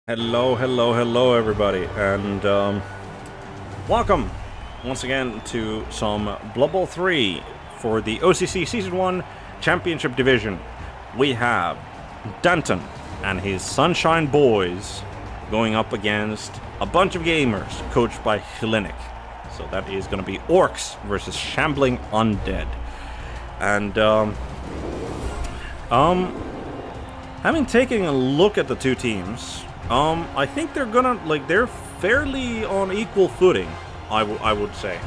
Hello, everybody, and welcome once again to some Blood Bowl 3 for the OCC Season 1 Championship Division. We have Danton and his Sunshine Boyz going up against a bunch of gamers coached by HLiNiC. So that is going to be Orcs versus Shambling Undead. And having taken a look at the two teams, I think they're they're fairly on equal footing, I would say,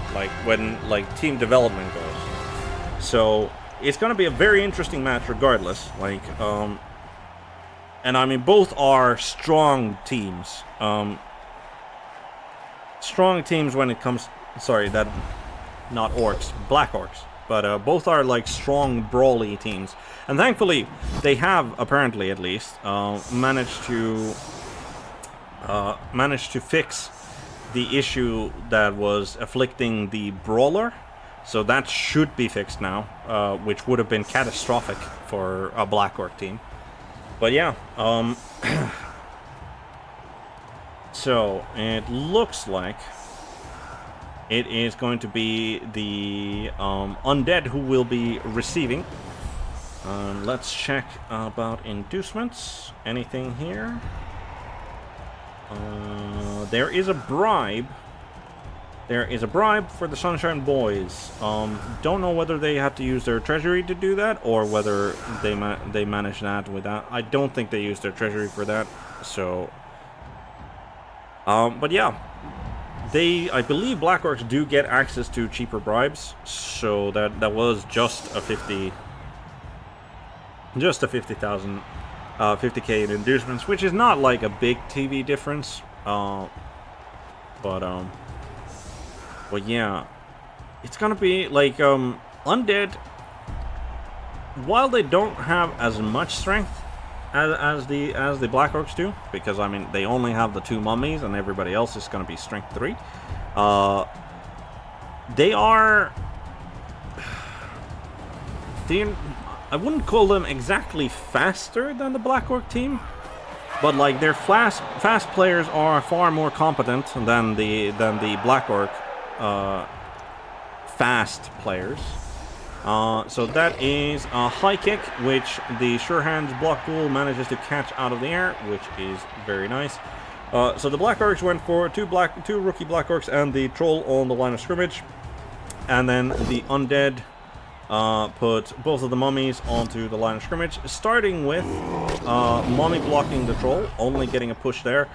when team development goes. So it's gonna be a very interesting match regardless, and I mean, both are strong teams. Strong teams when it comes, not Orcs, Black Orcs. But both are strong, brawly teams. And thankfully, they have, apparently at least, managed to fix the issue that was afflicting the brawler. So that should be fixed now, which would have been catastrophic for a Black Orc team. But yeah, so it looks like it is going to be the Undead who will be receiving. Let's check about inducements. Anything here? There is a bribe. There is a bribe for the Sunshine Boyz. Don't know whether they had to use their treasury to do that, or whether they managed that without. I don't think they used their treasury for that. So, but yeah. I believe Black Orcs do get access to cheaper bribes, so that was just a 50,000, 50k in inducements, which is not like a big TV difference, but yeah, it's gonna be Undead. While they don't have as much strength as the Black Orcs do, because I mean they only have the two mummies and everybody else is going to be strength 3. They are. I wouldn't call them exactly faster than the Black Orc team, but their fast players are far more competent than the Black Orc fast players. So that is a high kick, which the Sure Hands block pool manages to catch out of the air, which is very nice. So the Black Orcs went for two rookie Black Orcs and the Troll on the line of scrimmage. And then the Undead put both of the mummies onto the line of scrimmage, starting with Mummy blocking the Troll, only getting a push there,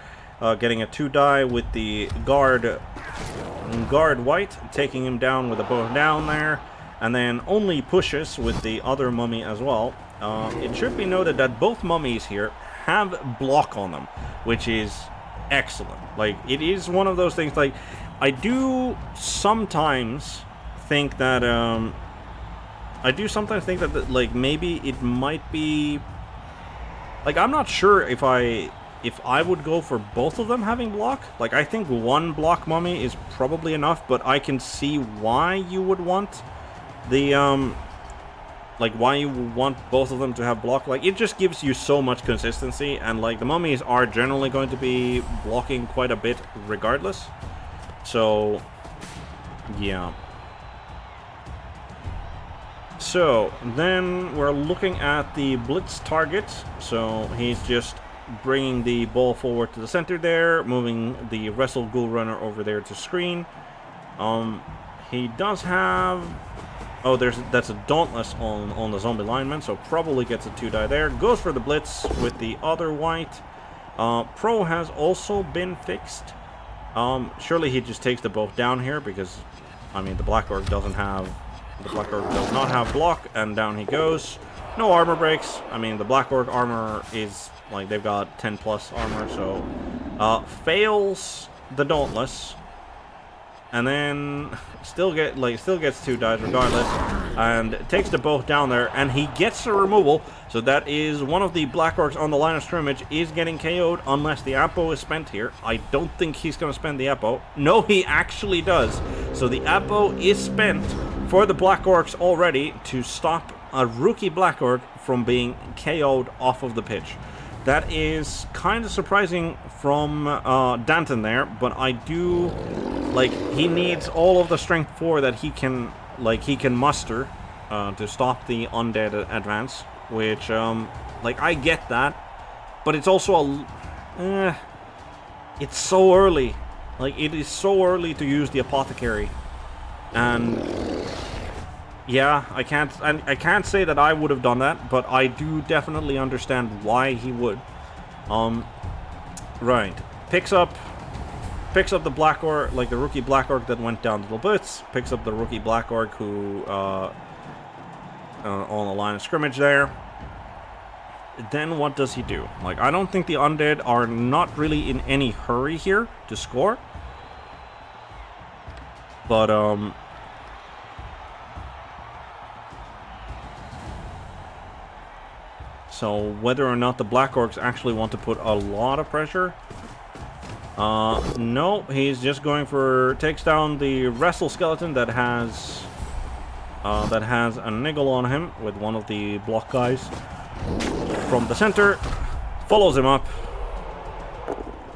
getting a 2-die with the guard white, taking him down with a bow down there. And then only pushes with the other mummy as well. It should be noted that both mummies here have block on them, which is excellent. It is one of those things, I do sometimes think that, maybe it might be, I'm not sure if I would go for both of them having block. I think one block mummy is probably enough, but I can see why you would want why you want both of them to have block. It just gives you so much consistency, and the mummies are generally going to be blocking quite a bit regardless. So yeah. So then we're looking at the blitz target. So he's just bringing the ball forward to the center there, moving the wrestle ghoul runner over there to screen. He does have. Oh, that's a Dauntless on the zombie lineman, so probably gets a 2-die there. Goes for the blitz with the other white. Pro has also been fixed. Surely he just takes the both down here, because I mean the Black Orc does not have block, and down he goes. No armor breaks. I mean the Black Orc armor is they've got 10 plus armor, so fails the Dauntless. And then still gets 2 dies regardless, and takes the both down there, and he gets a removal. So that is one of the Black Orcs on the line of scrimmage is getting KO'd unless the Apo is spent here. I don't think he's going to spend the Apo. No, he actually does. So the Apo is spent for the Black Orcs already to stop a rookie Black Orc from being KO'd off of the pitch. That is kind of surprising from Danton there, but I do... Like, he needs all of the strength 4 that he can muster to stop the undead advance, which, like, I get that, but it's also it's so early. Like, it is so early to use the apothecary, and yeah, I can't say that I would have done that, but I do definitely understand why he would. Right, picks up the Black Orc, like the rookie Black Orc that went down to the blitz, picks up the rookie Black Orc who on the line of scrimmage there. Then what does he do? Like, I don't think the undead are not really in any hurry here to score, but so whether or not the Black Orcs actually want to put a lot of pressure, no, he's just going for, takes down the wrestle skeleton that has a niggle on him with one of the block guys from the center, follows him up,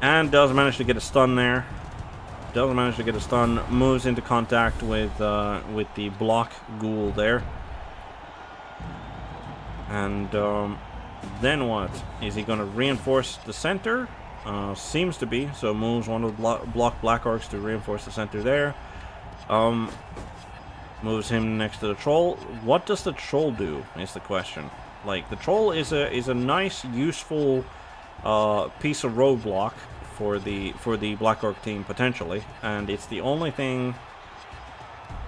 and does manage to get a stun there. Does manage to get a stun, moves into contact with the block ghoul there. And then what? Is he going to reinforce the center? Seems to be. So moves one of the block Black Orcs to reinforce the center there. Moves him next to the troll. What does the troll do is the question. Like, the troll is a nice, useful piece of roadblock for the Black Orc team potentially, and it's the only thing.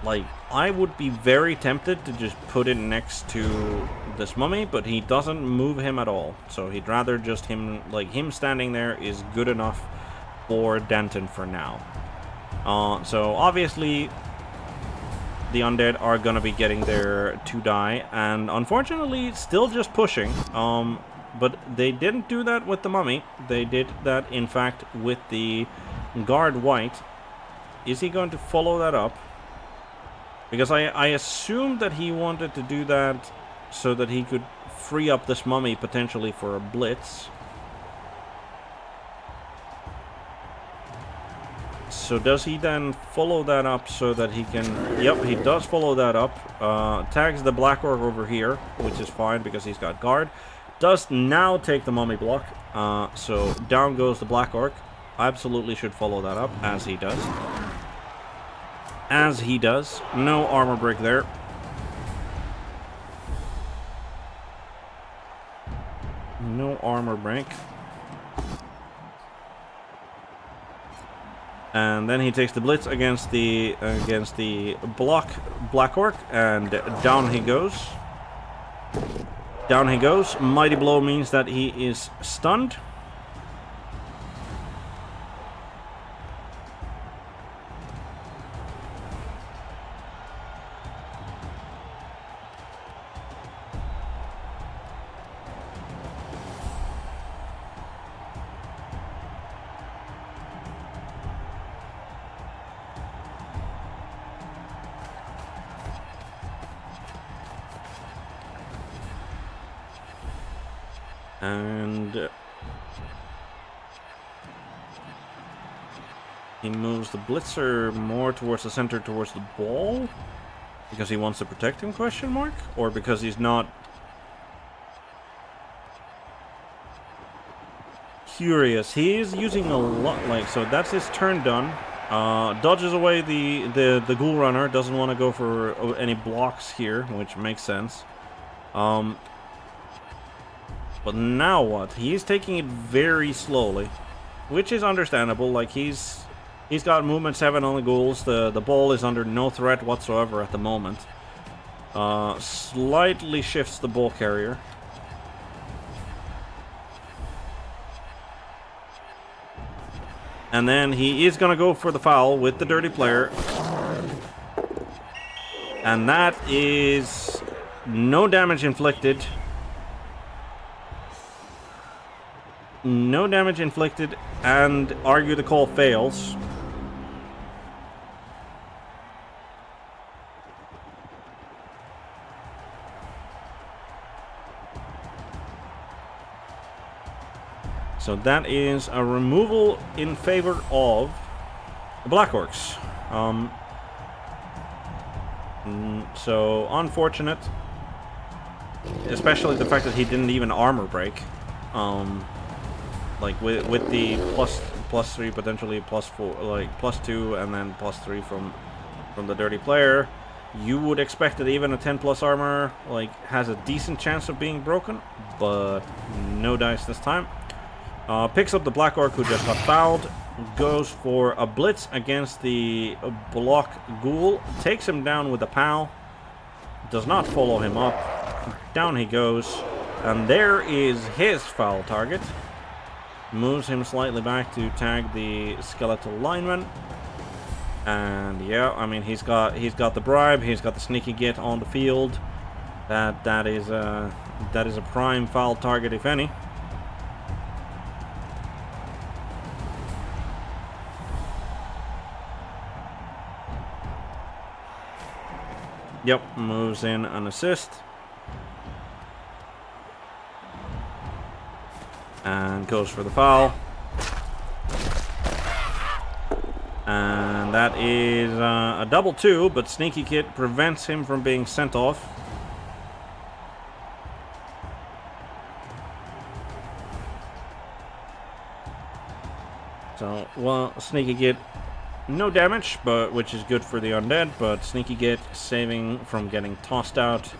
Like, I would be very tempted to just put it next to this mummy, but he doesn't move him at all. So he'd rather just him standing there is good enough for Danton for now. So obviously the undead are gonna be getting their 2 die, and unfortunately still just pushing. But they didn't do that with the mummy. They did that, in fact, with the guard white. Is he going to follow that up? Because I assumed that he wanted to do that so that he could free up this mummy potentially for a blitz. So does he then follow that up so that he can... Yep, he does follow that up. Tags the Black Orc over here, which is fine because he's got guard. Does now take the mummy block. So down goes the Black Orc. Absolutely should follow that up, as he does. As he does. No armor break there. No armor break. And then he takes the blitz against the block Black Orc, and down he goes. Down he goes. Mighty blow means that he is stunned. And he moves the blitzer more towards the center, towards the ball, because he wants to protect him, question mark? Or because he's not curious. He is using a lot, like, so that's his turn done. Dodges away the ghoul runner, doesn't want to go for any blocks here, which makes sense. But now what? He's taking it very slowly, which is understandable. Like, he's got movement 7 on the ghouls. The ball is under no threat whatsoever at the moment. Slightly shifts the ball carrier. And then he is gonna go for the foul with the dirty player. And that is no damage inflicted. No damage inflicted, and argue the call fails. So that is a removal in favor of the Black Orcs. So unfortunate, especially the fact that he didn't even armor break. Like with the plus 3, potentially plus 4, like plus 2, and then plus 3 from the dirty player, you would expect that even a 10 plus armor like has a decent chance of being broken, but no dice this time. Picks up the Black Orc who just got fouled, goes for a blitz against the block ghoul, takes him down with a POW, does not follow him up, down he goes, and there is his foul target. Moves him slightly back to tag the skeletal lineman. And yeah, I mean he's got the bribe, he's got the sneaky git on the field. That is a prime foul target if any. Yep, moves in an assist. And goes for the foul. And that is a double 2, but Sneaky Kid prevents him from being sent off. So, well, Sneaky Kid, no damage, but which is good for the undead, but Sneaky Kid saving from getting tossed out.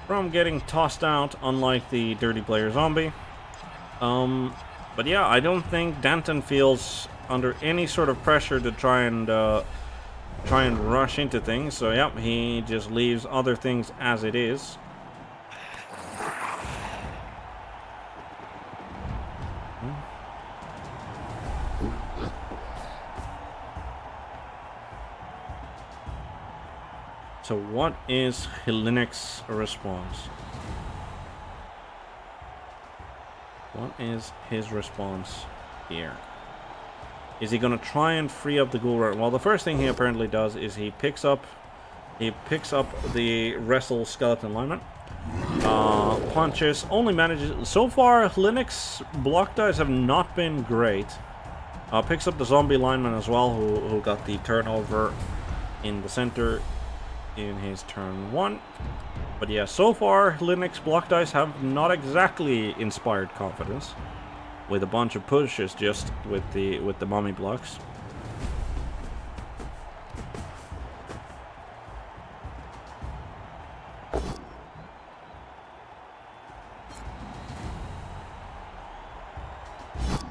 Unlike the dirty player zombie. But yeah, I don't think Danton feels under any sort of pressure to try and rush into things. So yeah, he just leaves other things as it is. So what is HLiNiC's response? What is his response here? Is he going to try and free up the ghoul runner? Well, the first thing he apparently does is he picks up the wrestle skeleton lineman. Punches, only manages... So far, HLiNiC's block dice have not been great. Picks up the zombie lineman as well, who got the turnover in the center in his turn 1. But yeah, so far, HLiNiC's block dice have not exactly inspired confidence, with a bunch of pushes just with the mummy blocks.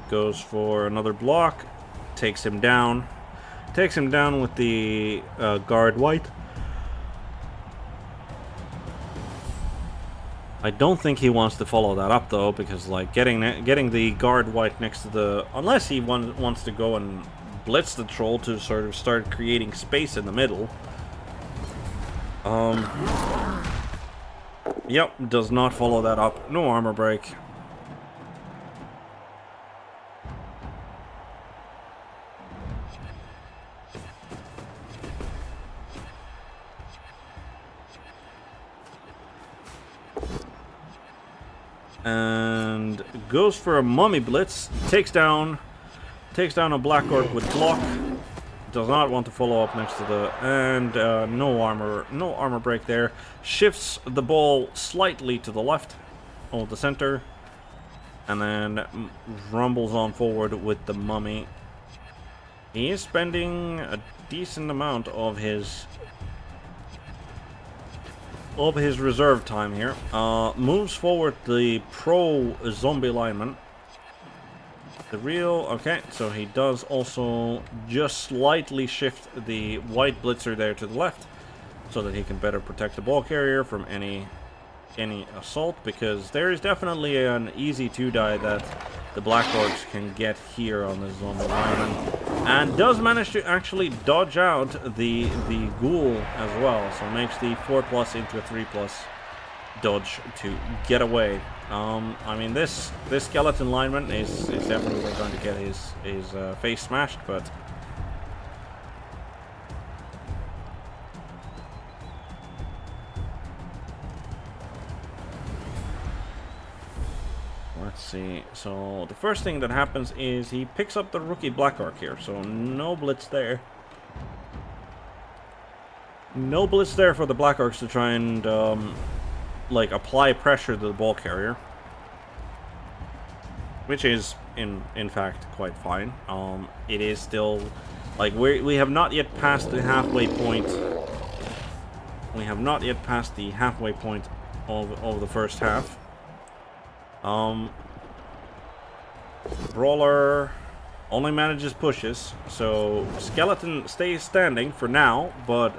Goes for another block, takes him down with the guard white. I don't think he wants to follow that up though, because like getting the guard white next to the, unless he wants to go and blitz the troll to sort of start creating space in the middle. Yep, does not follow that up. No armor break. And goes for a mummy blitz, takes down a Black Orc with block, does not want to follow up next to the, and no armor break there, shifts the ball slightly to the left of the center, and then rumbles on forward with the mummy. He is spending a decent amount of his reserve time here. Moves forward the pro zombie lineman. Okay, so he does also just slightly shift the white blitzer there to the left, so that he can better protect the ball carrier from any assault, because there is definitely an easy 2-die that the Black Orcs can get here on the zombie lineman, and does manage to actually dodge out the ghoul as well, so makes the 4+ into a 3+ dodge to get away. I mean, this skeleton lineman is definitely going to get his face smashed, but let's see. So the first thing that happens is he picks up the rookie Black Orc here. So no blitz there. No blitz there for the Black Orcs to try and like apply pressure to the ball carrier, which is in fact quite fine. It is still like we have not yet passed the halfway point. We have not yet passed the halfway point of the first half. Brawler only manages pushes, so Skeleton stays standing for now, but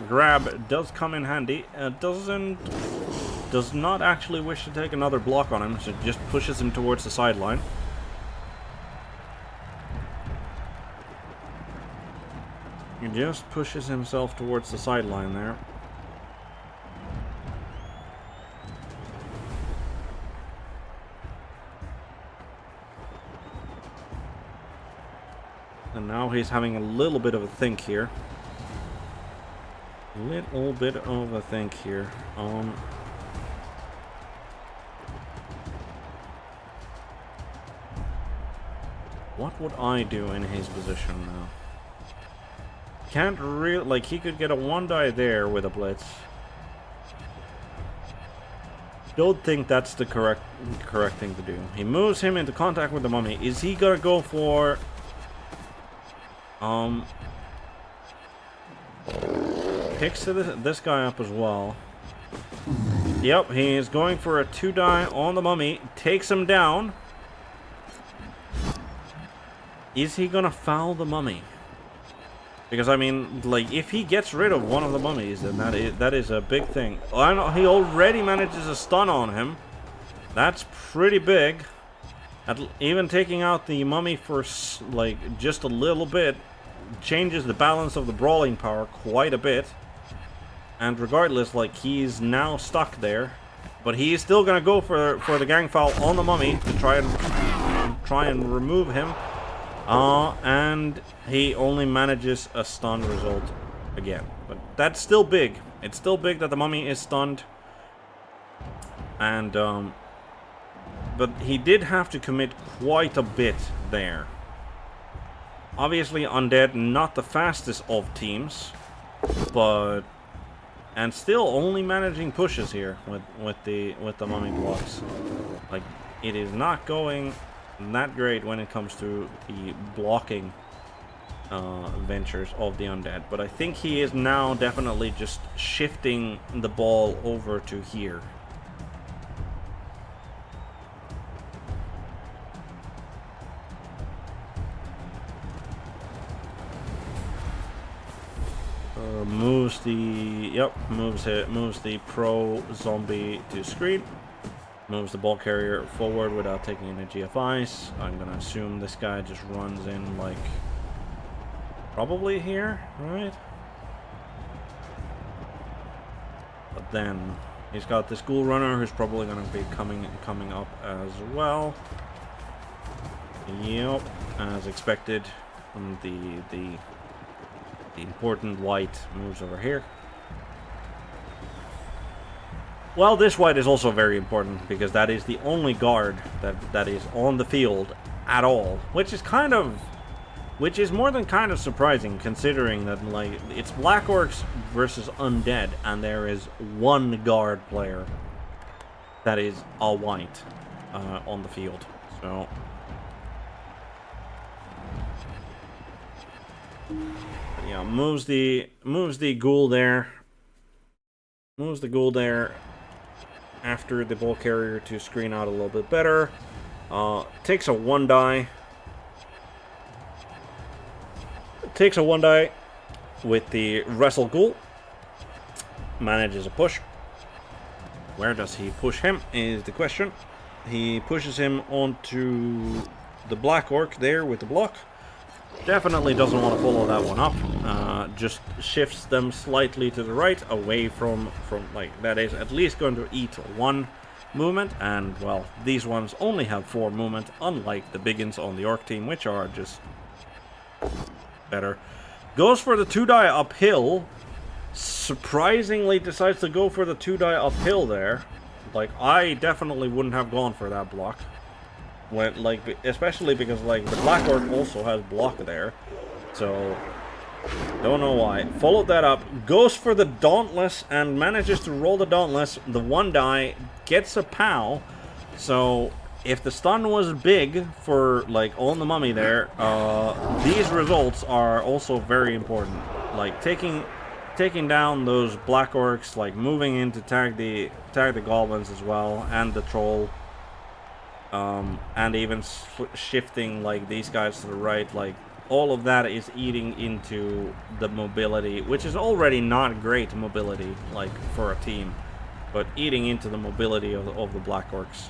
Grab does come in handy. Does not actually wish to take another block on him, so just pushes him towards the sideline. He just pushes himself towards the sideline there. And now he's having a little bit of a think here. Little bit of a think here. What would I do in his position now? Can't really, like, he could get a 1-die there with a blitz. Don't think that's the correct thing to do. He moves him into contact with the mummy. Is he gonna go for picks this guy up as well? Yep, he is going for a 2-die on the mummy. Takes him down. Is he gonna foul the mummy? Because, I mean, like, if he gets rid of one of the mummies, then that is a big thing. Oh, I know, he already manages a stun on him. That's pretty big. Even taking out the mummy for, like, just a little bit changes the balance of the brawling power quite a bit. And regardless, like, he's now stuck there. But he's still gonna go for the gang foul on the mummy to try and remove him. And he only manages a stun result again. But that's still big. It's still big that the mummy is stunned. And, but he did have to commit quite a bit there. Obviously, Undead, not the fastest of teams. But, and still only managing pushes here with the mummy blocks. Like, it is not going that great when it comes to the blocking ventures of the Undead, but I think he is now definitely just shifting the ball over to here. Moves the pro zombie to screen. Moves the ball carrier forward without taking any GFIs. I'm gonna assume this guy just runs in, like, probably here, right? But then he's got this ghoul runner who's probably gonna be coming up as well. Yep, as expected. The important white moves over here. Well, this white is also very important because that is the only guard that is on the field at all, which is more than kind of surprising considering that, like, it's Black Orcs versus Undead and there is one guard player that is a white on the field. So yeah, moves the ghoul there. Moves the ghoul there after the ball carrier to screen out a little bit better. Takes a 1-die. Takes a 1-die with the wrestle ghoul. Manages a push. Where does he push him is the question. He pushes him onto the Black Orc there with the block. Definitely doesn't want to follow that one up. Just shifts them slightly to the right, away from like, that is at least going to eat 1 movement. And, well, these ones only have 4 movement, unlike the biggins on the Orc team, which are just better. Goes for the 2-die uphill. Surprisingly decides to go for the 2-die uphill there. Like, I definitely wouldn't have gone for that block. when especially because like the Black Orc also has block there, so don't know why. Followed that up, goes for the Dauntless and manages to roll the Dauntless. The one die gets a POW, so if the stun was big for like on the mummy there, these results are also very important. Like taking down those Black Orcs, like moving in to tag the goblins as well, and the troll, and even shifting like these guys to the right, like all of that is eating into the mobility, which is already not great mobility like for a team, but eating into the mobility of the Black Orcs.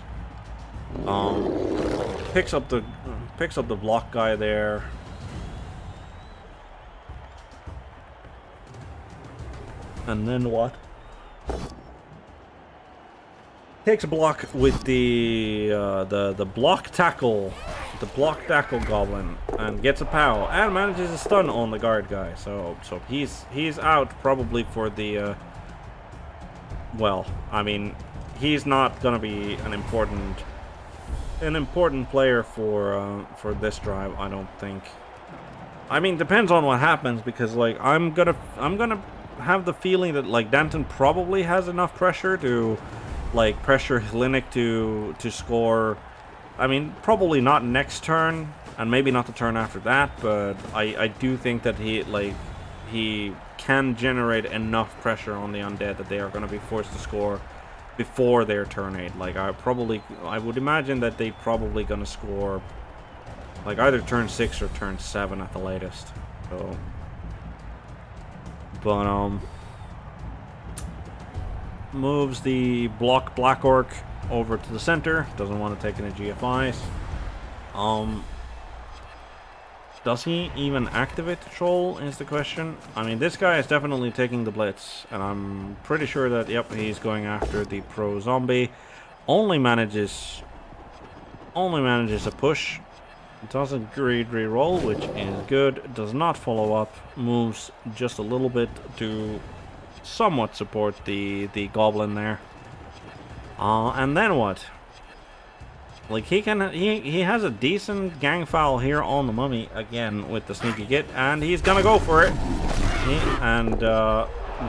Picks up the block guy there. And then what? Takes a block with the block tackle, goblin, and gets a POW and manages a stun on the guard guy. So he's out probably for the. Well, I mean, he's not gonna be an important player for this drive, I don't think. I mean, depends on what happens, because like I'm gonna have the feeling that like Danton probably has enough pressure to like pressure HLiNiC to score. I mean, probably not next turn, and maybe not the turn after that, but I do think that he can generate enough pressure on the undead that they are going to be forced to score before their turn 8. Like I would imagine that they probably going to score like either turn 6 or turn 7 at the latest. So, but moves the Black Orc over to the center. Doesn't want to take any GFIs. Does he even activate the troll is the question. I mean, this guy is definitely taking the blitz, and I'm pretty sure that, yep, he's going after the pro zombie. Only manages a push. Does a greed reroll, which is good. Does not follow up. Moves just a little bit to somewhat support the goblin there. And then what? Like he has a decent gang foul here on the mummy again with the sneaky git, and he's gonna go for it. And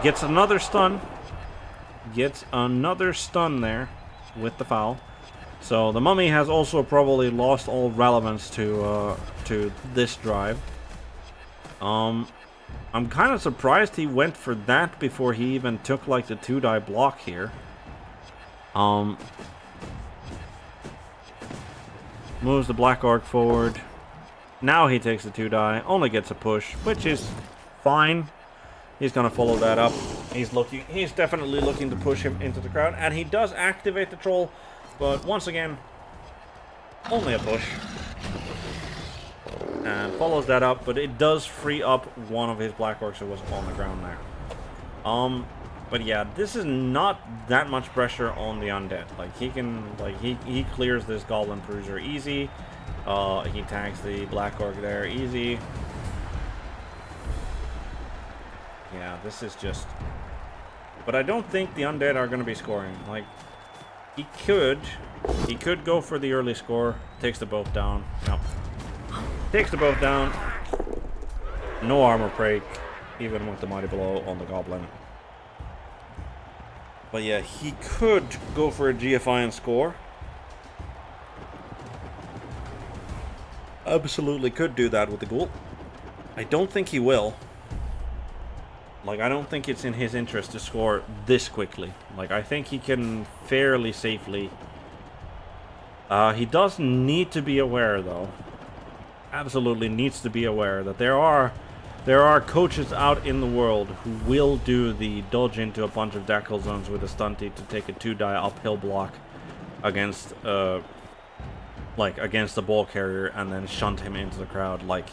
gets another stun. Gets another stun there with the foul. So the mummy has also probably lost all relevance to this drive. I'm kind of surprised he went for that before he even took like the 2-die block here. Moves the Black Orc forward. Now he takes the 2-die, only gets a push, which is fine. He's gonna follow that up. He's definitely looking to push him into the crowd, and he does activate the troll, but once again, only a push. And follows that up, but it does free up one of his Black Orcs who was on the ground there. But yeah, this is not that much pressure on the undead. Like he clears this Goblin Bruiser easy. He tags the Black Orc there easy. Yeah, this is just. But I don't think the undead are going to be scoring. Like he could go for the early score. Takes the both down. Yep. Takes the both down. No armor break, even with the mighty blow on the Goblin. But yeah, he could go for a GFI and score. Absolutely could do that with the Ghoul. I don't think he will. Like, I don't think it's in his interest to score this quickly. Like, I think he can fairly safely. He does need to be aware, though. Absolutely needs to be aware that there are coaches out in the world who will do the dodge into a bunch of Dackle zones with a stunty to take a 2-die uphill block against against the ball carrier and then shunt him into the crowd. Like,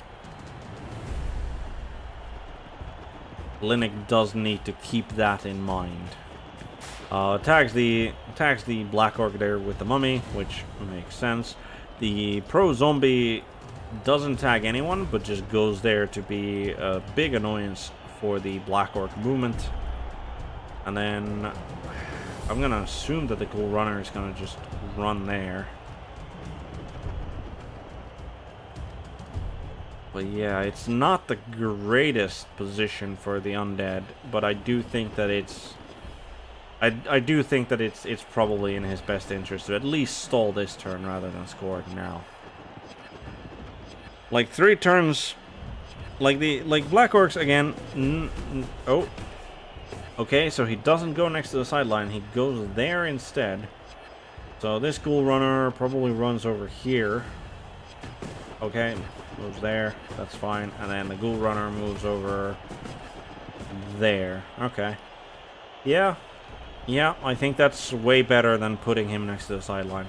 HLiNiC does need to keep that in mind. Tags the Black Orc there with the mummy, which makes sense. The pro zombie doesn't tag anyone, but just goes there to be a big annoyance for the Black Orc movement. And then I'm gonna assume that the Ghoul Runner is gonna just run there. But yeah, it's not the greatest position for the undead, but I do think that it's it's probably in his best interest to at least stall this turn rather than score it now. Like 3 turns, like Black Orcs again. Oh, okay, so he doesn't go next to the sideline. He goes there instead. So this Ghoul Runner probably runs over here. Okay, moves there. That's fine. And then the Ghoul Runner moves over there. Okay. Yeah. Yeah, I think that's way better than putting him next to the sideline.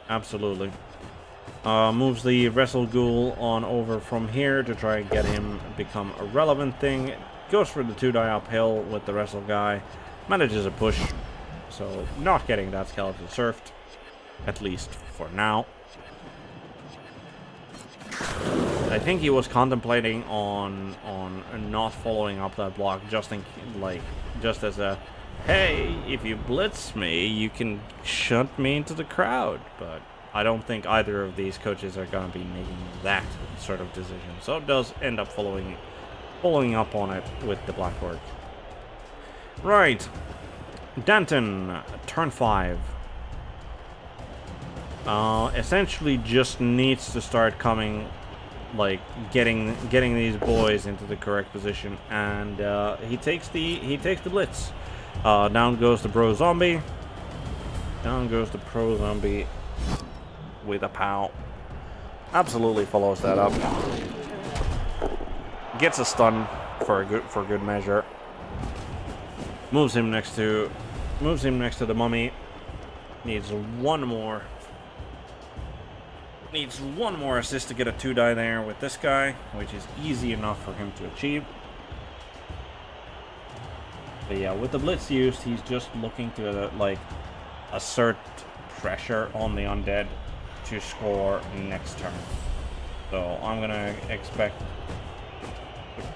Absolutely. Moves the Wrestle Ghoul on over from here to try and get him become a relevant thing. Goes for the 2-die uphill with the Wrestle guy. Manages a push. So, not getting that skeleton surfed. At least for now. I think he was contemplating on not following up that block just as a, hey, if you blitz me, you can shunt me into the crowd. But I don't think either of these coaches are going to be making that sort of decision. So it does end up following up on it with the Black Orc. Right. Danton, turn 5. Essentially just needs to start coming, like, getting these boys into the correct position, and he takes the blitz. Down goes the Pro Zombie. Down goes the Pro Zombie with a pow. Absolutely follows that up. Gets a stun for good measure. Moves him next to the mummy. Needs one more assist to get a 2-die there with this guy, which is easy enough for him to achieve. But yeah, with the blitz used, he's just looking to assert pressure on the undead to score next turn. So I'm gonna expect,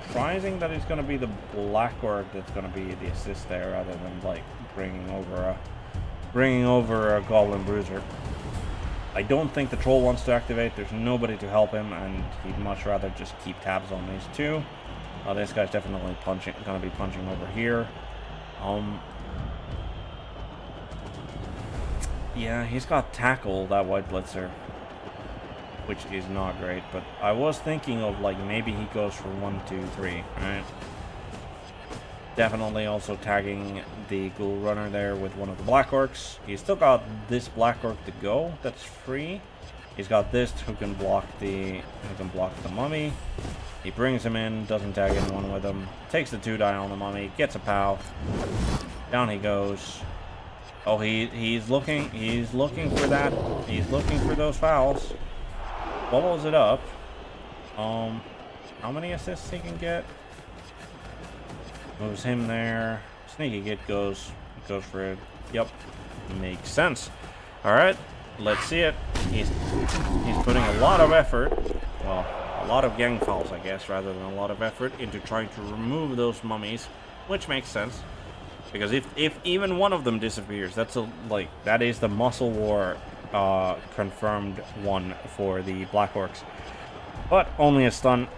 surprising that it's gonna be the Black Orc that's gonna be the assist there, rather than like bringing over a Goblin Bruiser. I don't think the Troll wants to activate. There's nobody to help him, and he'd much rather just keep tabs on these two. This guy's definitely gonna be punching over here. Yeah, he's got tackle, that White Blitzer, which is not great. But I was thinking of like maybe he goes for 1, 2, 3, right? Definitely also tagging the Ghoul Runner there with one of the Black Orcs. He's still got this Black Orc to go. That's free. He's got this who can block the mummy. He brings him in, doesn't tag anyone with him. Takes the 2-die on the mummy, gets a pow. Down he goes. Oh, he's looking for that. He's looking for those fouls. Follows it up. How many assists he can get? Moves him there. Sneaky Git goes for it. Yep, makes sense. All right, let's see it. He's putting a lot of effort. Well, a lot of gang fouls, I guess, rather than a lot of effort into trying to remove those mummies, which makes sense. Because if even one of them disappears, that is the Muscle War confirmed one for the Black Orcs. But only a stun,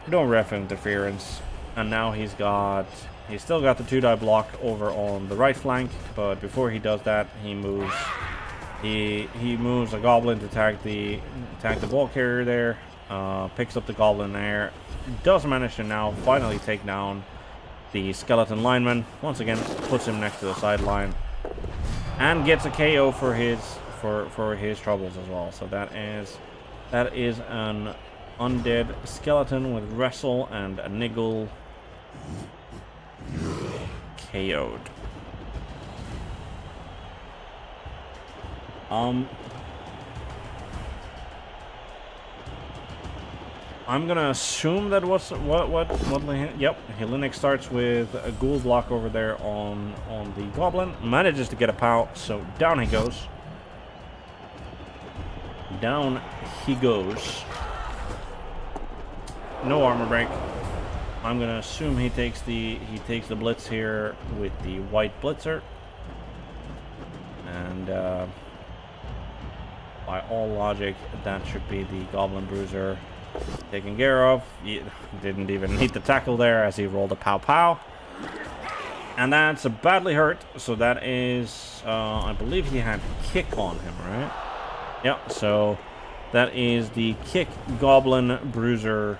no ref interference, and now he's still got the 2-die block over on the right flank. But before he does that, he moves a goblin to tag the ball carrier there. Picks up the goblin there. Does manage to now finally take down the skeleton lineman. Once again, puts him next to the sideline and gets a KO for his troubles as well. So that is an undead skeleton with wrestle and a niggle KO'd. I'm gonna assume that yep, HLiNiC starts with a ghoul block over there on the goblin. Manages to get a pow, so down he goes. Down he goes. No armor break. I'm gonna assume he takes the blitz here with the White Blitzer, and by all logic, that should be the Goblin Bruiser Taken care of. He didn't even need the tackle there as he rolled a pow pow. And that's a badly hurt. So that is, I believe he had kick on him, right? Yeah, so that is the kick goblin bruiser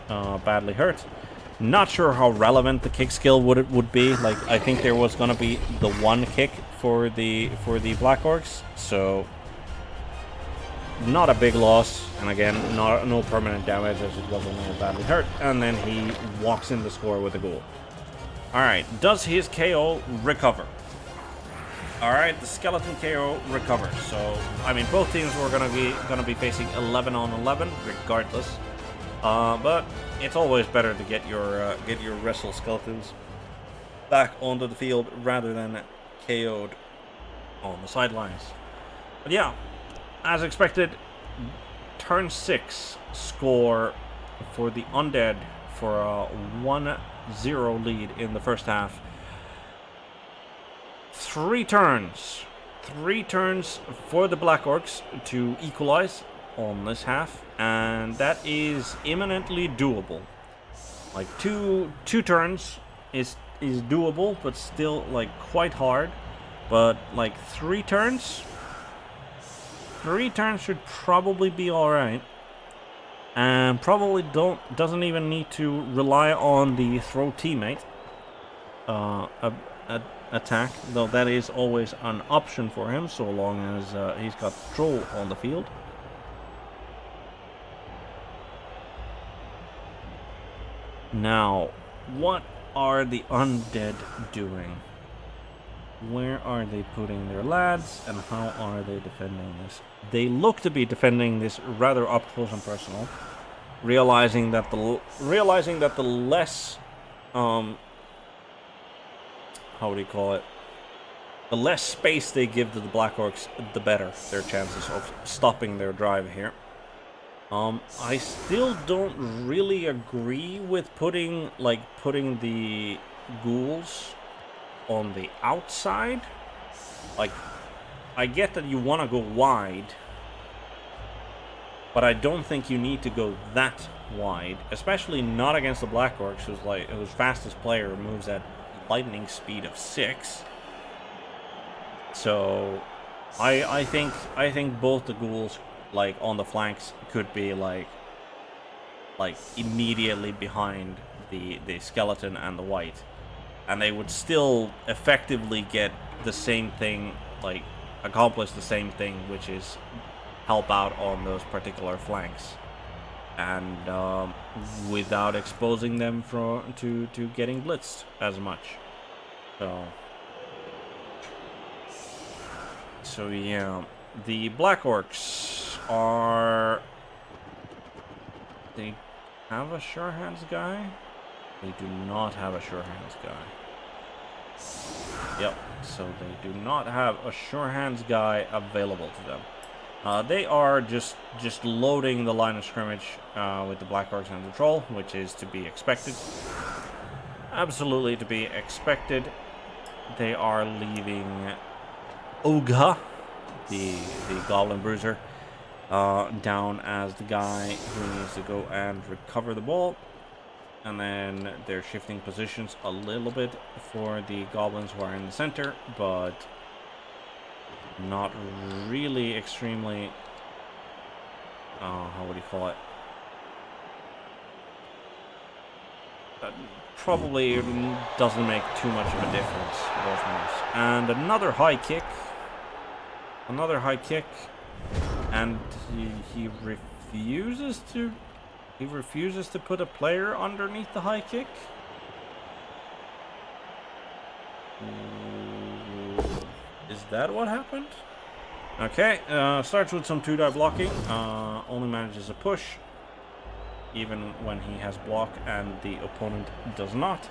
badly hurt. Not sure how relevant the kick skill would be. Like, I think there was gonna be the one kick for the Black Orcs, so not a big loss. And again, no permanent damage as it was only badly hurt. And then he walks in the score with a goal. All right, does his KO recover? All right, the skeleton KO recovers. So I mean, both teams were gonna be facing 11 on 11 regardless. But it's always better to get your wrestle skeletons back onto the field rather than KO'd on the sidelines. But yeah, as expected, turn 6 score for the Undead for a 1-0 lead in the first half. 3 turns for the Black Orcs to equalize on this half, and that is imminently doable. Like two turns is doable, but still like quite hard. But like 3 turns should probably be all right, and probably doesn't even need to rely on the throw teammate attack, though that is always an option for him so long as he's got control on the field. Now, what are the Undead doing? Where are they putting their lads, and how are they defending this? They look to be defending this rather up close and personal, realizing that the less how would you call it? The less space they give to the Black Orcs, the better their chances of stopping their drive here. I still don't really agree with putting the ghouls on the outside. Like, I get that you want to go wide, but I don't think you need to go that wide, especially not against the Black Orcs, whose fastest player moves at lightning speed of 6. So I think both the ghouls, like on the flanks, could be like immediately behind the skeleton and the white, and they would still effectively get the same thing, like accomplish the same thing, which is help out on those particular flanks, and without exposing them to getting blitzed as much. So yeah, the Black Orcs they have a sure hands guy? They do not have a sure hands guy. Yep, so they do not have a sure hands guy available to them. They are just loading the line of scrimmage with the Black Orcs and the Troll, which is to be expected. Absolutely to be expected. They are leaving Ogha, the Goblin Bruiser, down as the guy who needs to go and recover the ball. And then they're shifting positions a little bit for the Goblins who are in the center, but not really extremely, how would you call it? Probably doesn't make too much of a difference, those moves. And another high kick, and he refuses to put a player underneath the high kick. Is that what happened? Okay, starts with some 2-die blocking, only manages a push, even when he has block and the opponent does not.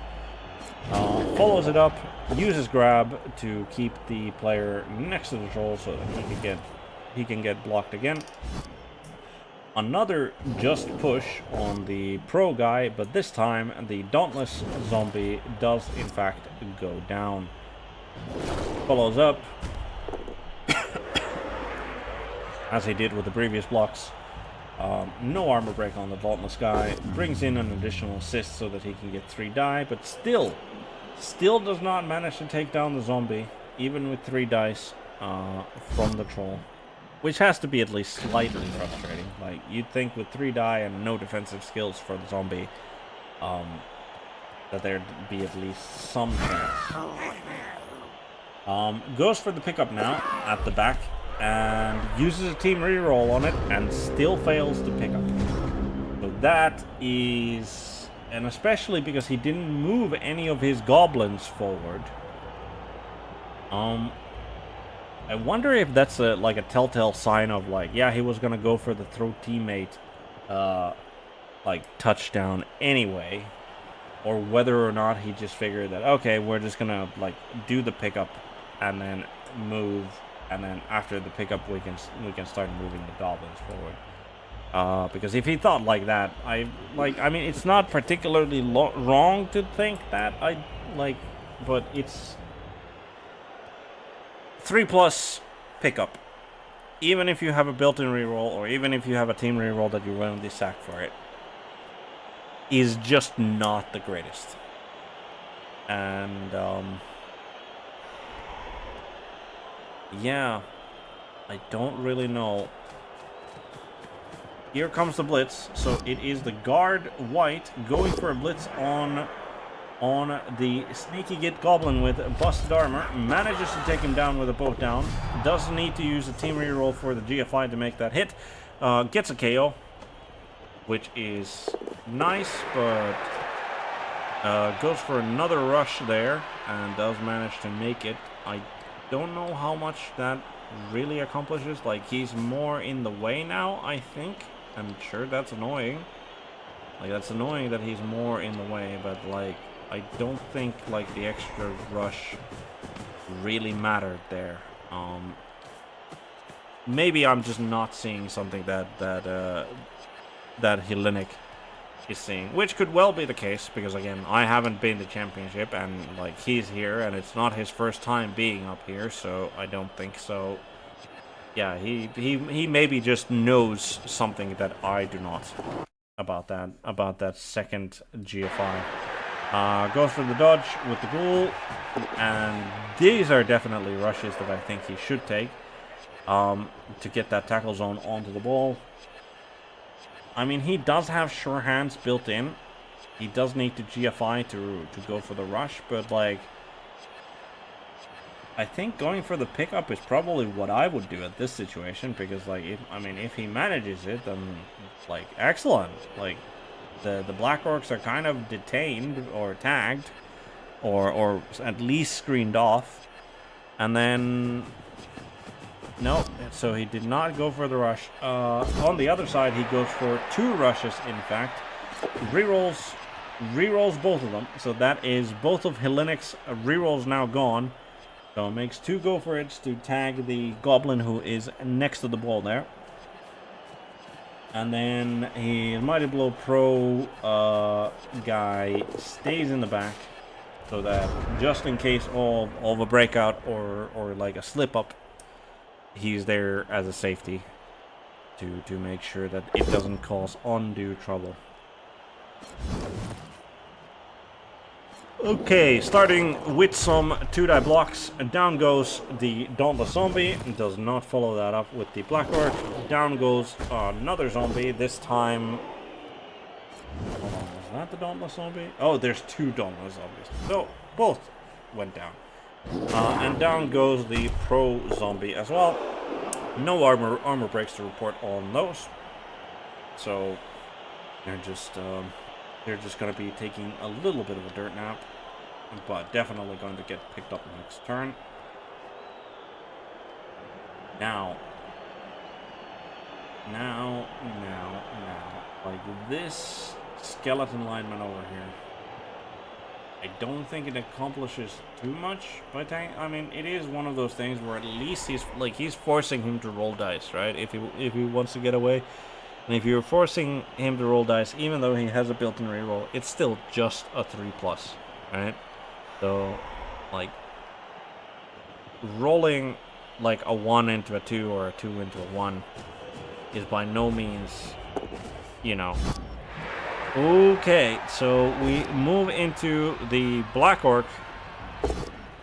Follows it up, uses grab to keep the player next to the troll so that he can get blocked again. Another just push on the pro guy, but this time the dauntless zombie does in fact go down. Follows up as he did with the previous blocks. No armor break on the Dauntless guy. Brings in an additional assist so that he can get 3 die, but still does not manage to take down the zombie, even with 3 dice from the troll. Which has to be at least slightly frustrating. Like, you'd think with 3 die and no defensive skills for the zombie, that there'd be at least some chance. Goes for the pickup now at the back and uses a team reroll on it and still fails to pick up. So that is, and especially because he didn't move any of his goblins forward. I wonder if that's like a telltale sign of like, yeah, he was gonna go for the throw teammate like touchdown anyway, or whether or not he just figured that, okay, we're just gonna like do the pickup and then move, and then after the pickup we can start moving the goblins forward. Because if he thought like that, I mean, it's not particularly wrong to think that, but it's 3+ pickup. Even if you have a built-in reroll, or even if you have a team reroll that you randomly sack for it, is just not the greatest. And yeah, I don't really know. Here comes the blitz. So it is the guard white going for a blitz on the sneaky git goblin with busted armor. Manages to take him down with a boat down. Doesn't need to use a team reroll for the GFI to make that hit. Gets a KO, which is nice, but goes for another rush there and does manage to make it. I don't know how much that really accomplishes. Like, he's more in the way now, I think. I'm sure that's annoying. Like, that's annoying that he's more in the way, but like, I don't think like the extra rush really mattered there. Maybe I'm just not seeing something that HLiNiC is seeing, which could well be the case, because again, I haven't been to championship, and like, he's here and it's not his first time being up here, so I don't think so. Yeah, he maybe just knows something that I do not about that second GFI. Goes for the dodge with the ghoul, and these are definitely rushes that I think he should take to get that tackle zone onto the ball. I mean, he does have sure hands built in. He does need to GFI to go for the rush, but like, I think going for the pickup is probably what I would do at this situation, because like, if he manages it, then like, excellent. Like, the Black Orcs are kind of detained or tagged, or at least screened off, and then no, so he did not go for the rush. On the other side, he goes for 2 rushes, in fact. Rerolls both of them, so that is both of HLiNiC's rerolls now gone. So it makes 2 go for it to tag the goblin who is next to the ball there. And then his Mighty Blow Pro guy stays in the back, so that just in case of a breakout or like a slip up, he's there as a safety to make sure that it doesn't cause undue trouble. Okay, starting with some 2-die blocks. Down goes the Dauntless Zombie. Does not follow that up with the Black Orc. Down goes another zombie. This time, hold on, was that the Dauntless Zombie? Oh, there's 2 Dauntless Zombies. So both went down. And down goes the Pro Zombie as well. No armor breaks to report on those. So they're just going to be taking a little bit of a dirt nap, but definitely going to get picked up next turn. Now, like this skeleton lineman over here, I don't think it accomplishes too much by tank. I mean, it is one of those things where at least he's forcing him to roll dice, right? If he wants to get away. And if you're forcing him to roll dice, even though he has a built-in reroll, it's still just a 3+, right? So, like, rolling like a 1 into a 2 or a 2 into a 1 is by no means you know. Okay, so we move into the Black Orc.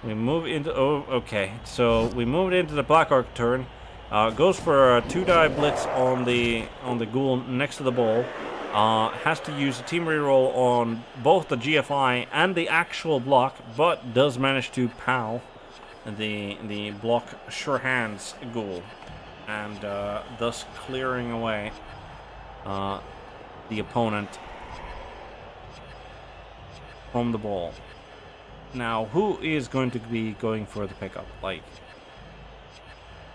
We move into... Oh, okay. So we moved into the Black Orc turn. Goes for a 2-die blitz on the ghoul next to the ball. Has to use a team reroll on both the GFI and the actual block, but does manage to POW the block sure hands ghoul, and thus clearing away the opponent from the ball. Now, who is going to be going for the pickup? Like,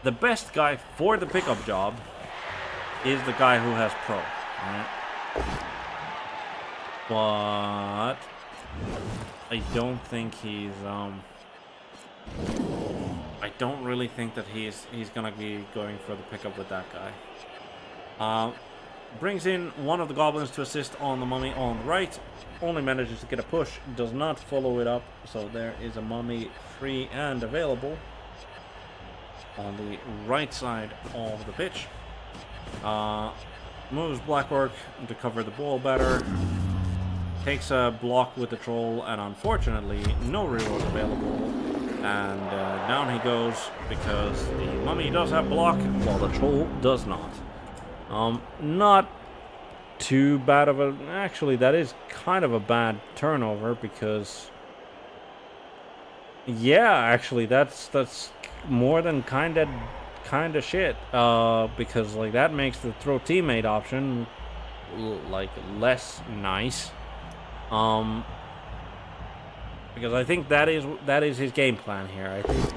the best guy for the pickup job is the guy who has pro, right? But I don't think he's I don't really think that he's gonna be going for the pickup with that guy. Brings in one of the goblins to assist on the mummy on the right. Only manages to get a push, does not follow it up, so there is a mummy free and available on the right side of the pitch. Moves Black Orc to cover the ball better. Takes a block with the troll, and unfortunately, no reroll available. And down he goes because the mummy does have block, while the troll does not. Not too bad of a... Actually, that is kind of a bad turnover because... Yeah, actually, that's more than kind of shit. Because like that makes the throw teammate option like less nice. Because I think that is his game plan here. I think.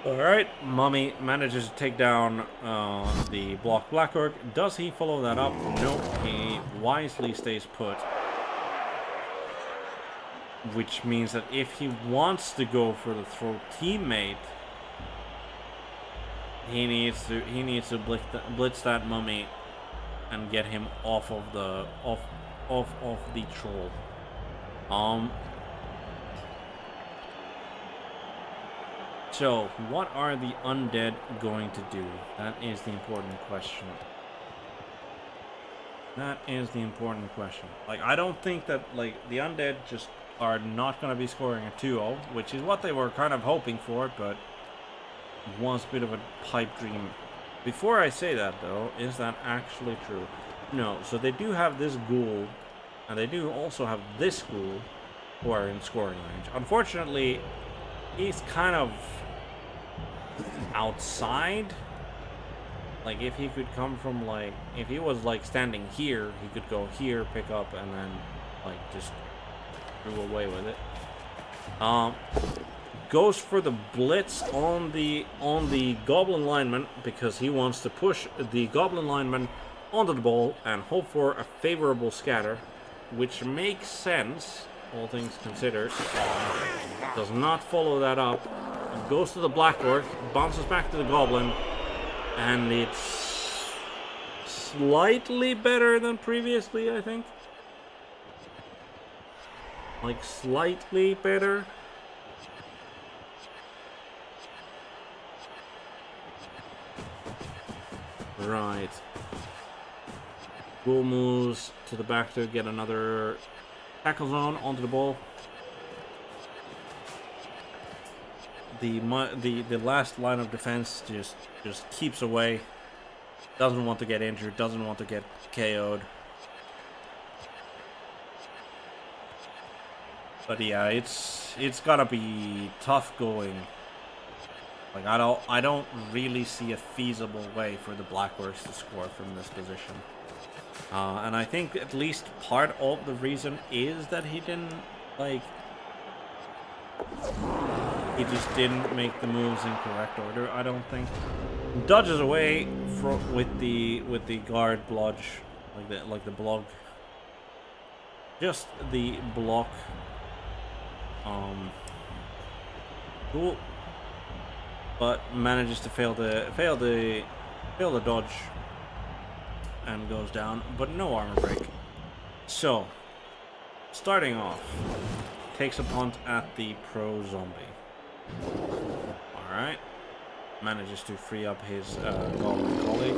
All right, mummy manages to take down the block Black Orc. Does he follow that up? No, he wisely stays put. Which means that if he wants to go for the throw teammate, he needs to blitz that mummy and get him off of the troll. So what are the undead going to do? That is the important question. That is the important question. Like, I don't think that like the undead just are not going to be scoring a 2-0, which is what they were kind of hoping for, but was a bit of a pipe dream. Before I say that, though, is that actually true? No, so they do have this ghoul, and they do also have this ghoul, who are in scoring range. Unfortunately, he's kind of outside. Like, if he could come from, like, if he was, like, standing here, he could go here, pick up, and then, like, just do away with it. Goes for the blitz on the goblin lineman because he wants to push the goblin lineman onto the ball and hope for a favorable scatter, which makes sense, all things considered. Does not follow that up. Goes to the Black Orc, bounces back to the goblin, and it's slightly better than previously, I think. Like, slightly better. Right. Ghoul moves to the back to get another tackle zone onto the ball. The last line of defense just keeps away. Doesn't want to get injured. Doesn't want to get KO'd. But yeah, it's gotta be tough going. Like, I don't really see a feasible way for the Black Orcs to score from this position. And I think at least part of the reason is that he didn't, like, he just didn't make the moves in correct order, I don't think. Dodges away with the guard blodge, like the blog. Just the block. Cool. But manages to fail the dodge and goes down, but no armor break. So, starting off, takes a punt at the pro zombie. Alright. manages to free up his goblin colleague.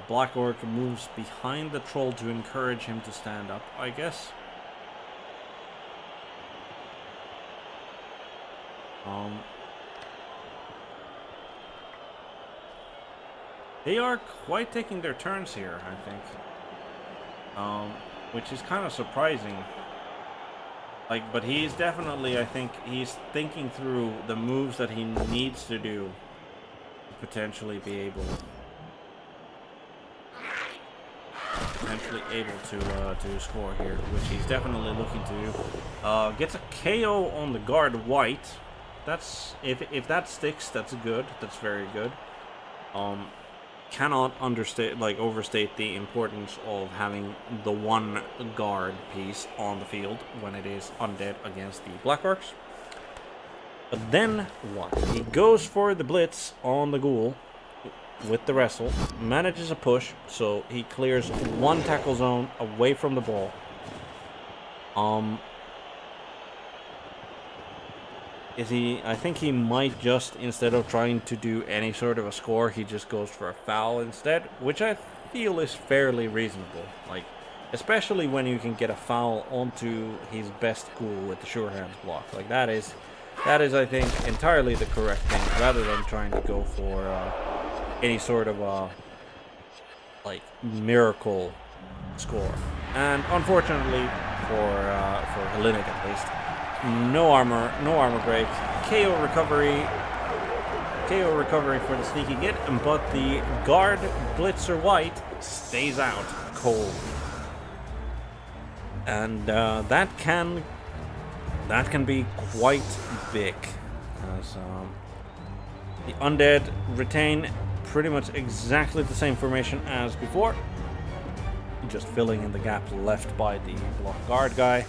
Black Orc moves behind the troll to encourage him to stand up, I guess. They are quite taking their turns here, I think. Which is kind of surprising. Like, but he's definitely, I think, he's thinking through the moves that he needs to do to potentially be able to score here, which he's definitely looking to do. Gets a KO on the guard white. That's if that sticks, that's good. That's very good. Cannot overstate the importance of having the one guard piece on the field when it is undead against the Black Orcs. But then what? He goes for the blitz on the ghoul with the wrestle, manages a push, so he clears one tackle zone away from the ball. I think he might just, instead of trying to do any sort of a score, he just goes for a foul instead, which I feel is fairly reasonable. Like, especially when you can get a foul onto his best ghoul with the sure hands block. Like, that is, I think, entirely the correct thing, rather than trying to go for any sort of like miracle score. And unfortunately for HLiNiC at least, no armor break, KO recovery for the sneaky hit, but the guard blitzer white stays out cold, and that can be quite big, as the undead retain pretty much exactly the same formation as before, just filling in the gap left by the block guard guy.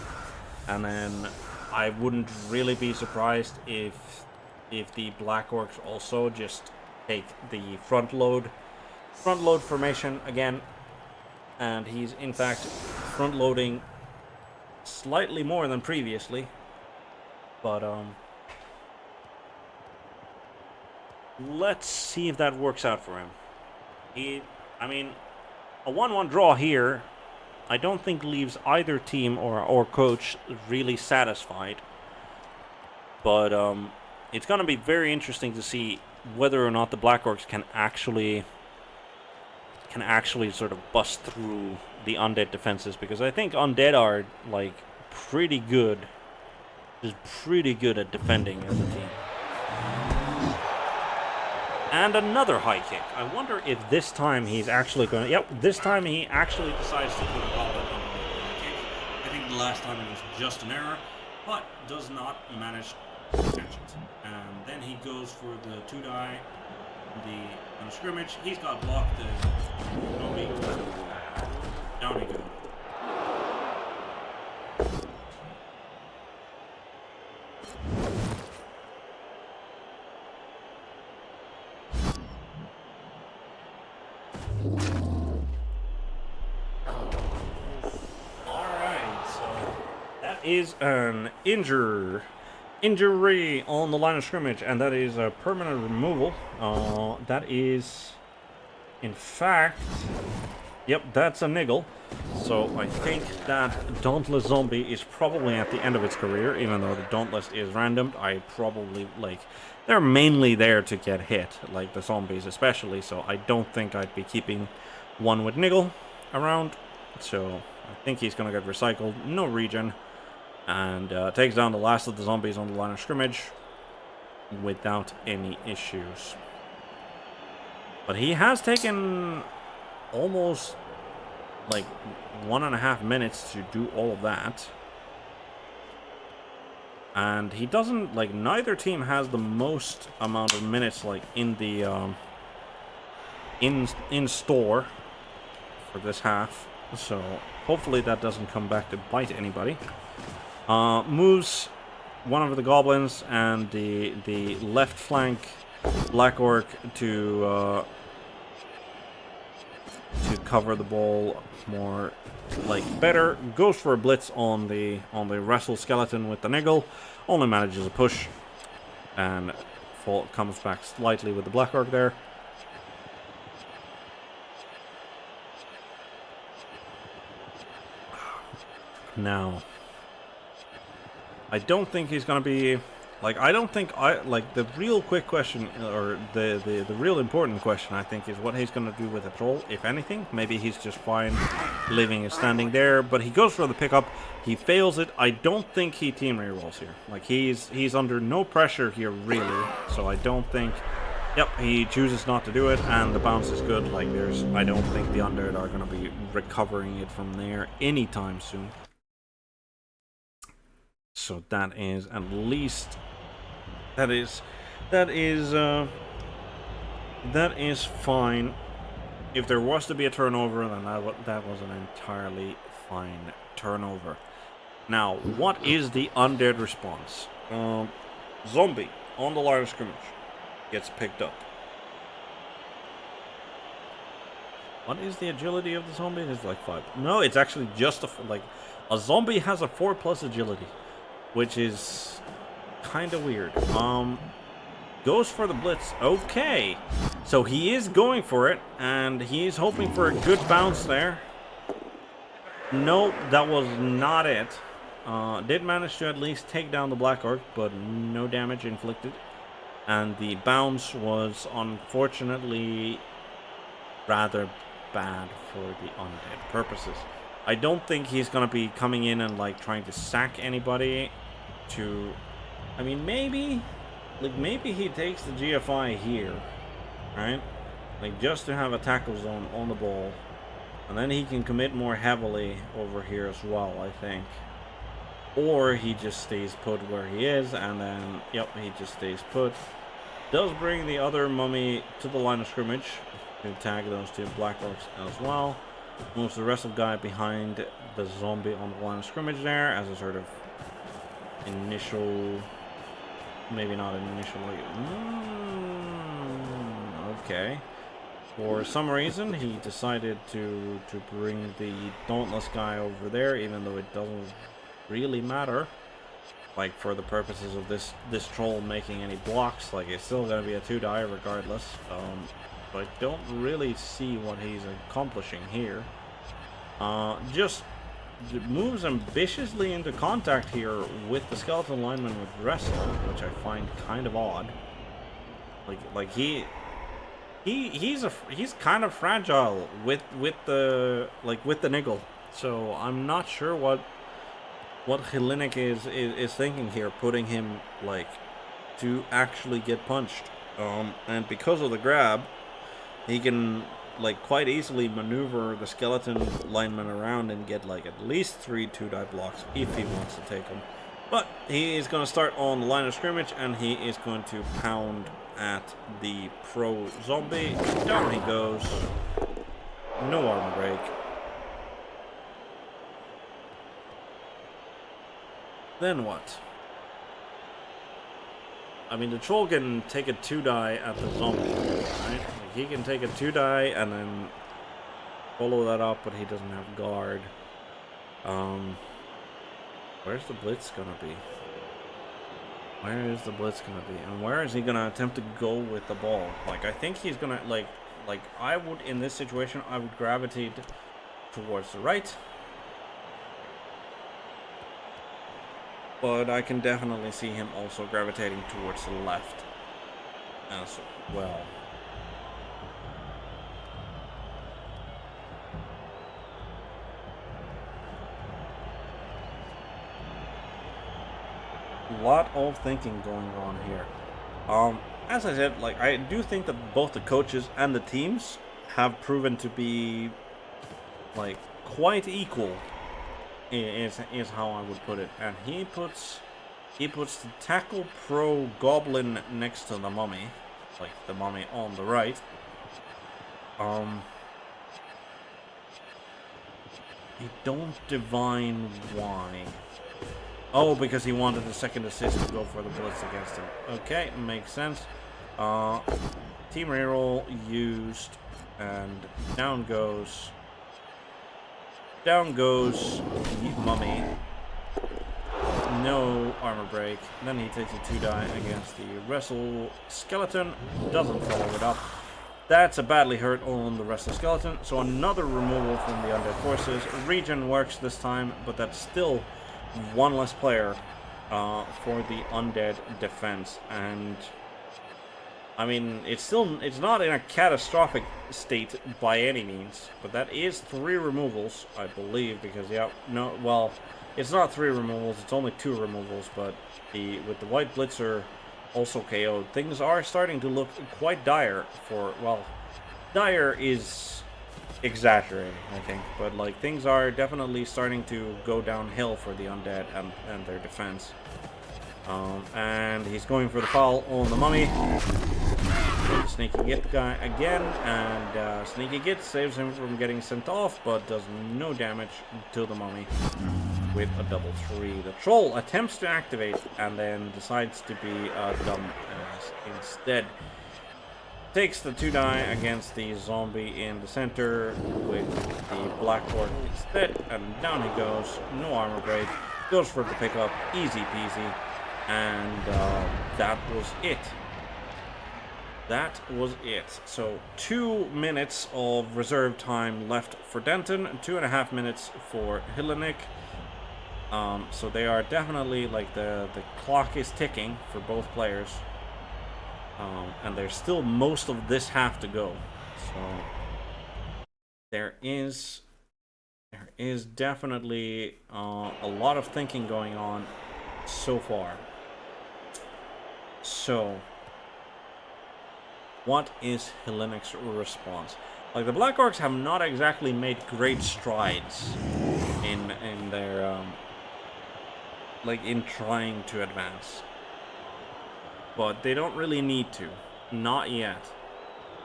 And then I wouldn't really be surprised if the Black Orcs also just take the front load formation again, and he's in fact front loading slightly more than previously, but let's see if that works out for him. I mean, a 1-1 draw here, I don't think leaves either team or coach really satisfied. But it's going to be very interesting to see whether or not the Black Orcs can actually sort of bust through the undead defenses, because I think undead are like pretty good at defending as a team. And another high kick. I wonder if this time he's actually going to... Yep, this time he actually decides to put a goblin on the high kick. I think the last time it was just an error, but does not manage to catch it. And then he goes for the 2-die, on the scrimmage. He's got blocked. Down he goes. Is an injury on the line of scrimmage, and that is a permanent removal. That is, in fact, yep, that's a niggle. So I think that Dauntless Zombie is probably at the end of its career, even though the Dauntless is randomed. I probably, like, they're mainly there to get hit, like the zombies especially, so I don't think I'd be keeping one with niggle around. So I think he's going to get recycled, no regen. And takes down the last of the zombies on the line of scrimmage without any issues. But he has taken almost like 1.5 minutes to do all of that. And he doesn't, like, neither team has the most amount of minutes, like, in the in store for this half. So hopefully that doesn't come back to bite anybody. Moves one of the goblins and the left flank Black Orc to cover the ball more, like, better. Goes for a blitz on the wrestle skeleton with the niggle. Only manages a push and comes back slightly with the Black Orc there. Now, I don't think he's gonna be like. I don't think the real quick question, or the real important question, I think, is what he's gonna do with the troll, if anything. Maybe he's just fine living and standing there, but he goes for the pickup. He fails it. I don't think he team rerolls here. Like he's under no pressure here really. So I don't think. Yep, he chooses not to do it, and the bounce is good. Like I don't think the Undead are gonna be recovering it from there anytime soon. So that is at least that is fine. If there was to be a turnover, then that was an entirely fine turnover. Now, what is the Undead response? Zombie on the line of scrimmage gets picked up. What is the agility of the zombie? It's like 5. No, it's actually just a zombie has a 4+ agility, which is kind of weird. Goes for the blitz. Okay, so he is going for it, and he's hoping for a good bounce there. Nope, that was not it. Did manage to at least take down the Black Orc, but no damage inflicted. And the bounce was unfortunately rather bad for the Undead purposes. I don't think he's gonna be coming in and like trying to sack anybody to, I mean, maybe he takes the GFI here, right? Like just to have a tackle zone on the ball, and then he can commit more heavily over here as well, I think. Or he just stays put where he is, and then, yep, he just stays put. Does bring the other mummy to the line of scrimmage to tag those 2 Black Orcs as well. Moves the wrestle guy behind the zombie on the line of scrimmage there as a sort of initial, maybe not an initial, okay. For some reason, he decided to bring the Dauntless guy over there, even though it doesn't really matter. Like, for the purposes of this troll making any blocks, like, it's still gonna be a 2-die regardless. But I don't really see what he's accomplishing here. Just moves ambitiously into contact here with the skeleton lineman with wrestle, which I find kind of odd. Like he's kind of fragile with the niggle. So I'm not sure what HLiNiC is thinking here, putting him like to actually get punched. And because of the grab, he can like quite easily maneuver the skeleton lineman around and get like at least 3 2-die blocks if he wants to take them. But he is going to start on the line of scrimmage, and he is going to pound at the pro zombie. Down he goes. No armor break. Then what? I mean, the troll can take a 2-die at the zombie, right? Like, he can take a 2-die and then follow that up, but he doesn't have guard. Where's the blitz gonna be? Where is the blitz gonna be? And where is he gonna attempt to go with the ball? Like, I think he's gonna, like I would, in this situation, I would gravitate towards the right. But I can definitely see him also gravitating towards the left as well. A lot of thinking going on here. As I said, like, I do think that both the coaches and the teams have proven to be like quite equal. Is how I would put it. And he puts the tackle pro goblin next to the mummy, like the mummy on the right. I don't divine why. Oh, because he wanted a second assist to go for the blitz against him. Okay, makes sense. Team reroll used, and down goes mummy. No armor break. Then he takes a 2-die against the wrestle skeleton. Doesn't follow it up. That's a badly hurt on the wrestle skeleton. So another removal from the undead forces. Regen works this time, but that's still one less player for the undead defense. And I mean, it's not in a catastrophic state by any means, but that is 3 removals, I believe, because it's not 3 removals, it's only 2 removals, but with the white blitzer also KO'd, things are starting to look quite dire for, well, dire is exaggerating, I think, but like things are definitely starting to go downhill for the undead and their defense. And he's going for the foul on the mummy. The Sneaky Git guy again, and Sneaky Git saves him from getting sent off, but does no damage to the mummy with a double 3. The troll attempts to activate and then decides to be dumb instead. Takes the 2-die against the zombie in the center with the Black Orc instead, and down he goes. No armor break. Goes for the pickup. Easy peasy. And that was it. That was it. So 2 minutes of reserve time left for Danton, 2.5 minutes for HLiNiC. So they are definitely, like, the clock is ticking for both players. And there's still most of this half to go. So there is definitely a lot of thinking going on so far. So what is HLiNic's response? Like, the Black Orcs have not exactly made great strides in their like in trying to advance, but they don't really need to, not yet.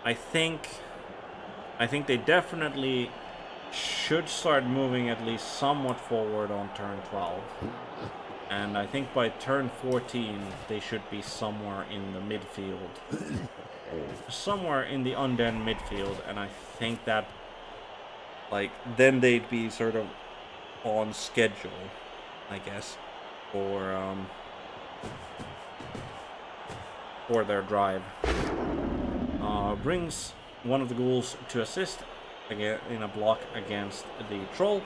I think they definitely should start moving at least somewhat forward on turn 12. And I think by turn 14, they should be somewhere in the midfield. Somewhere in the undead midfield. And I think that, like, then they'd be sort of on schedule, I guess, for their drive. Brings one of the ghouls to assist again in a block against the troll.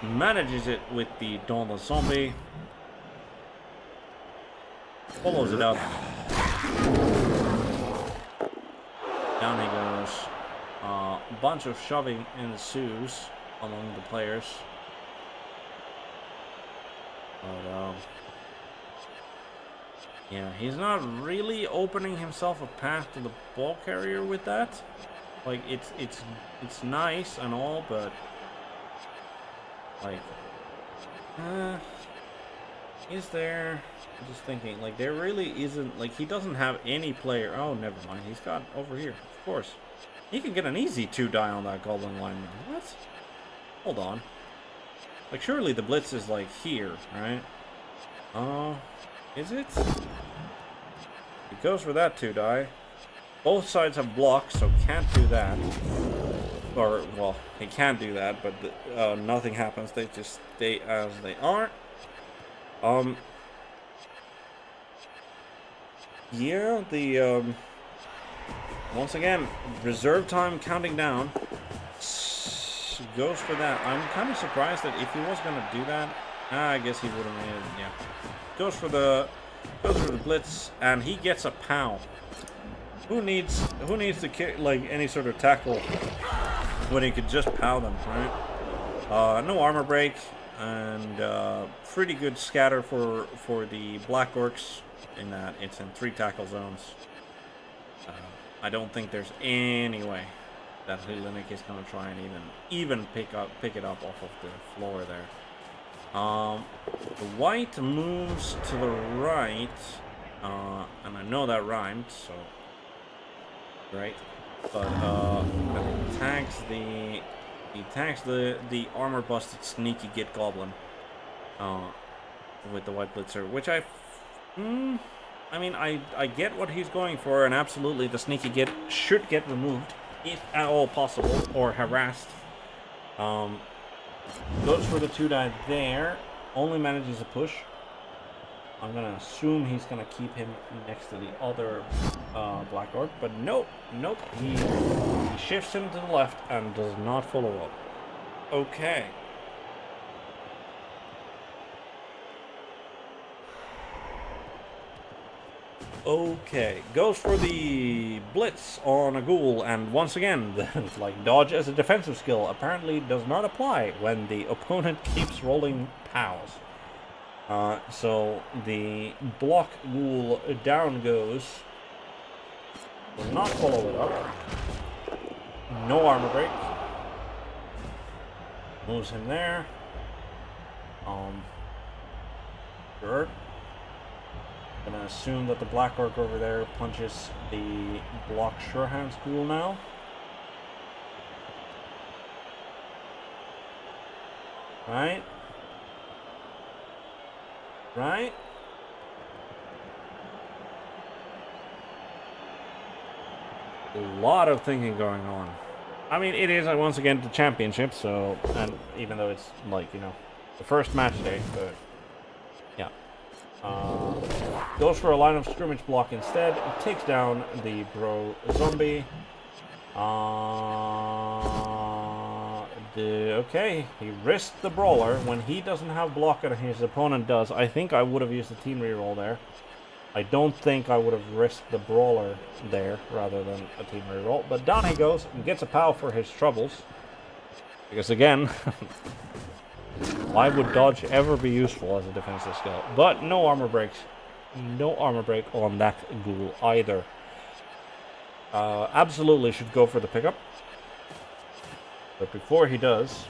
Manages it with the Dauntless zombie. Follows it up. Down he goes. A bunch of shoving ensues among the players. But yeah, he's not really opening himself a path to the ball carrier with that. Like, it's nice and all, but like, is there? I'm just thinking, like, there really isn't, like, he doesn't have any player. Oh, never mind. He's got over here, of course. He can get an easy 2-die on that Goblin lineman. What? Hold on. Like, surely the blitz is, like, here, right? Oh, is it? He goes for that 2-die. Both sides have blocks, so can't do that. Or, well, he can do that, but nothing happens. They just stay as they are. Yeah, the, once again, reserve time counting down. Goes for that. I'm kind of surprised that if he was going to do that, I guess he would have made it, yeah. Goes for the blitz, and he gets a pow. Who needs to kick, like, any sort of tackle when he could just pow them, right? No armor break, and pretty good scatter for the Black Orcs in that it's in 3 tackle zones. I don't think there's any way that HLiNiC is going to try and even pick it up off of the floor there. The white moves to the right, and I know that rhymed, so right. But he tags the armor busted Sneaky Git Goblin with the white blitzer, which I mean, I get what he's going for, and absolutely the Sneaky Git should get removed if at all possible, or harassed. Goes for the 2-die there, only manages a push. I'm gonna assume he's gonna keep him next to the other Black Orc, but nope. He shifts him to the left and does not follow up. Okay. Okay, goes for the blitz on a ghoul, and once again, like dodge as a defensive skill apparently does not apply when the opponent keeps rolling POWs. So the block ghoul down goes. Will not follow it up. No armor break. Moves him there. Sure. Gonna assume that the Black Orc over there punches the block Surehand's ghoul now. Right? Right? A lot of thinking going on. I mean, it is once again the championship, so, and even though it's like, you know, the first match day, but yeah. Goes for a line of scrimmage block instead. It takes down the bro zombie. Okay, he risked the brawler when he doesn't have block and his opponent does. I think I would have used the team reroll there. I don't think I would have risked the brawler there rather than a team reroll. But down he goes and gets a POW for his troubles. Because again, why would dodge ever be useful as a defensive skill? But no armor breaks. No armor break on that ghoul either. Absolutely should go for the pickup. But before he does,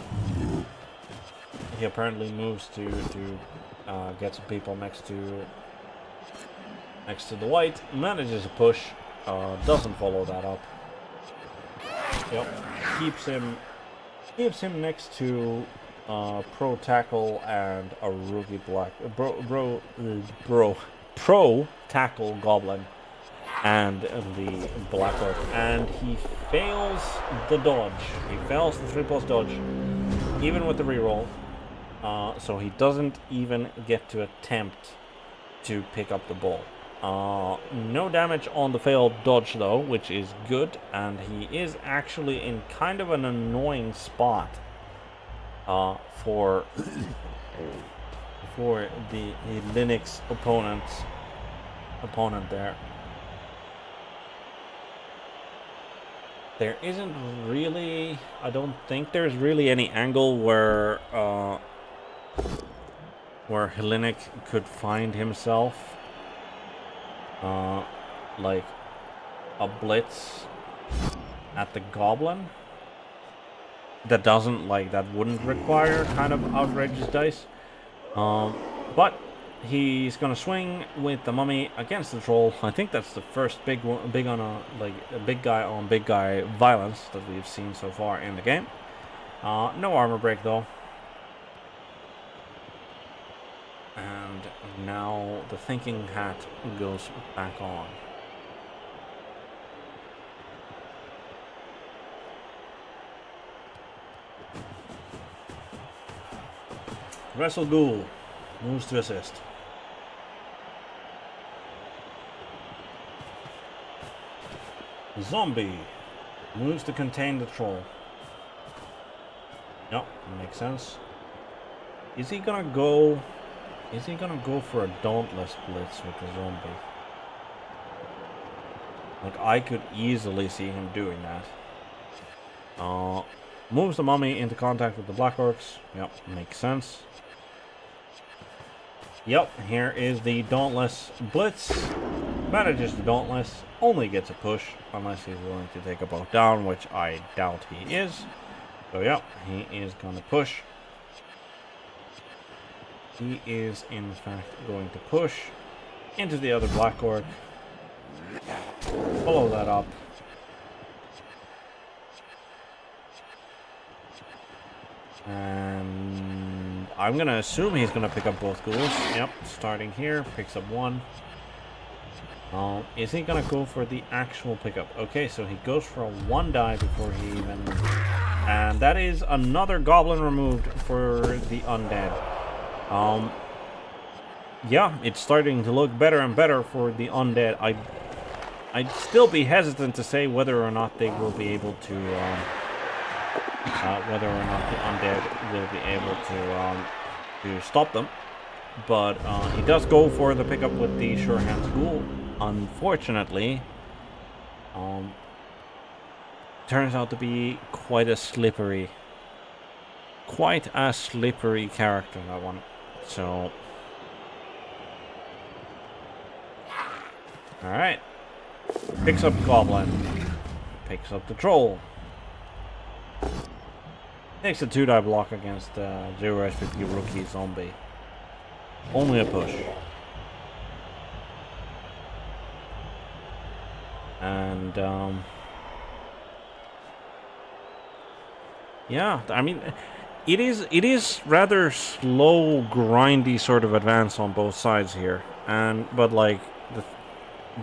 he apparently moves to get some people next to the white. Manages a push. Doesn't follow that up. Yep. Keeps him next to pro tackle and a rookie black pro tackle goblin and the Black Orc, and he fails the dodge. He fails the 3+ dodge, even with the reroll. So he doesn't even get to attempt to pick up the ball. No damage on the failed dodge though, which is good, and he is actually in kind of an annoying spot for the HLiNiC opponent there. There isn't really, I don't think there's really any angle where HLiNiC could find himself like a blitz at the goblin that wouldn't require kind of outrageous dice. But he's gonna swing with the mummy against the troll. I think that's the first big guy on big guy violence that we've seen so far in the game. No armor break though. And now the thinking hat goes back on. Wrestle Ghoul moves to assist. Zombie moves to contain the troll. Yep, makes sense. Is he gonna go for a dauntless blitz with the zombie? Like, I could easily see him doing that. Moves the mummy into contact with the Black Orcs. Yep, makes sense. Yep, here is the dauntless blitz. Manages the dauntless. Only gets a push unless he's willing to take a boat down, which I doubt he is. So yep, he is gonna push. He is in fact going to push into the other Black Orc. Follow that up. And I'm gonna assume he's gonna pick up both ghouls. Yep, starting here, picks up one. Is he gonna go for the actual pickup? Okay, so he goes for a 1 die before he even... And that is another goblin removed for the undead. yeah, it's starting to look better and better for the undead. I'd still be hesitant to say whether or not they will be able to, whether or not the undead will be able to stop them. But he does go for the pickup with the Sure Hands Ghoul. Unfortunately, turns out to be quite a slippery character, that one. So, alright. Picks up Goblin. Picks up the Troll. Takes a 2-die block against 0 HP rookie zombie. Only a push. And, yeah, I mean, it is rather slow, grindy sort of advance on both sides here. But like,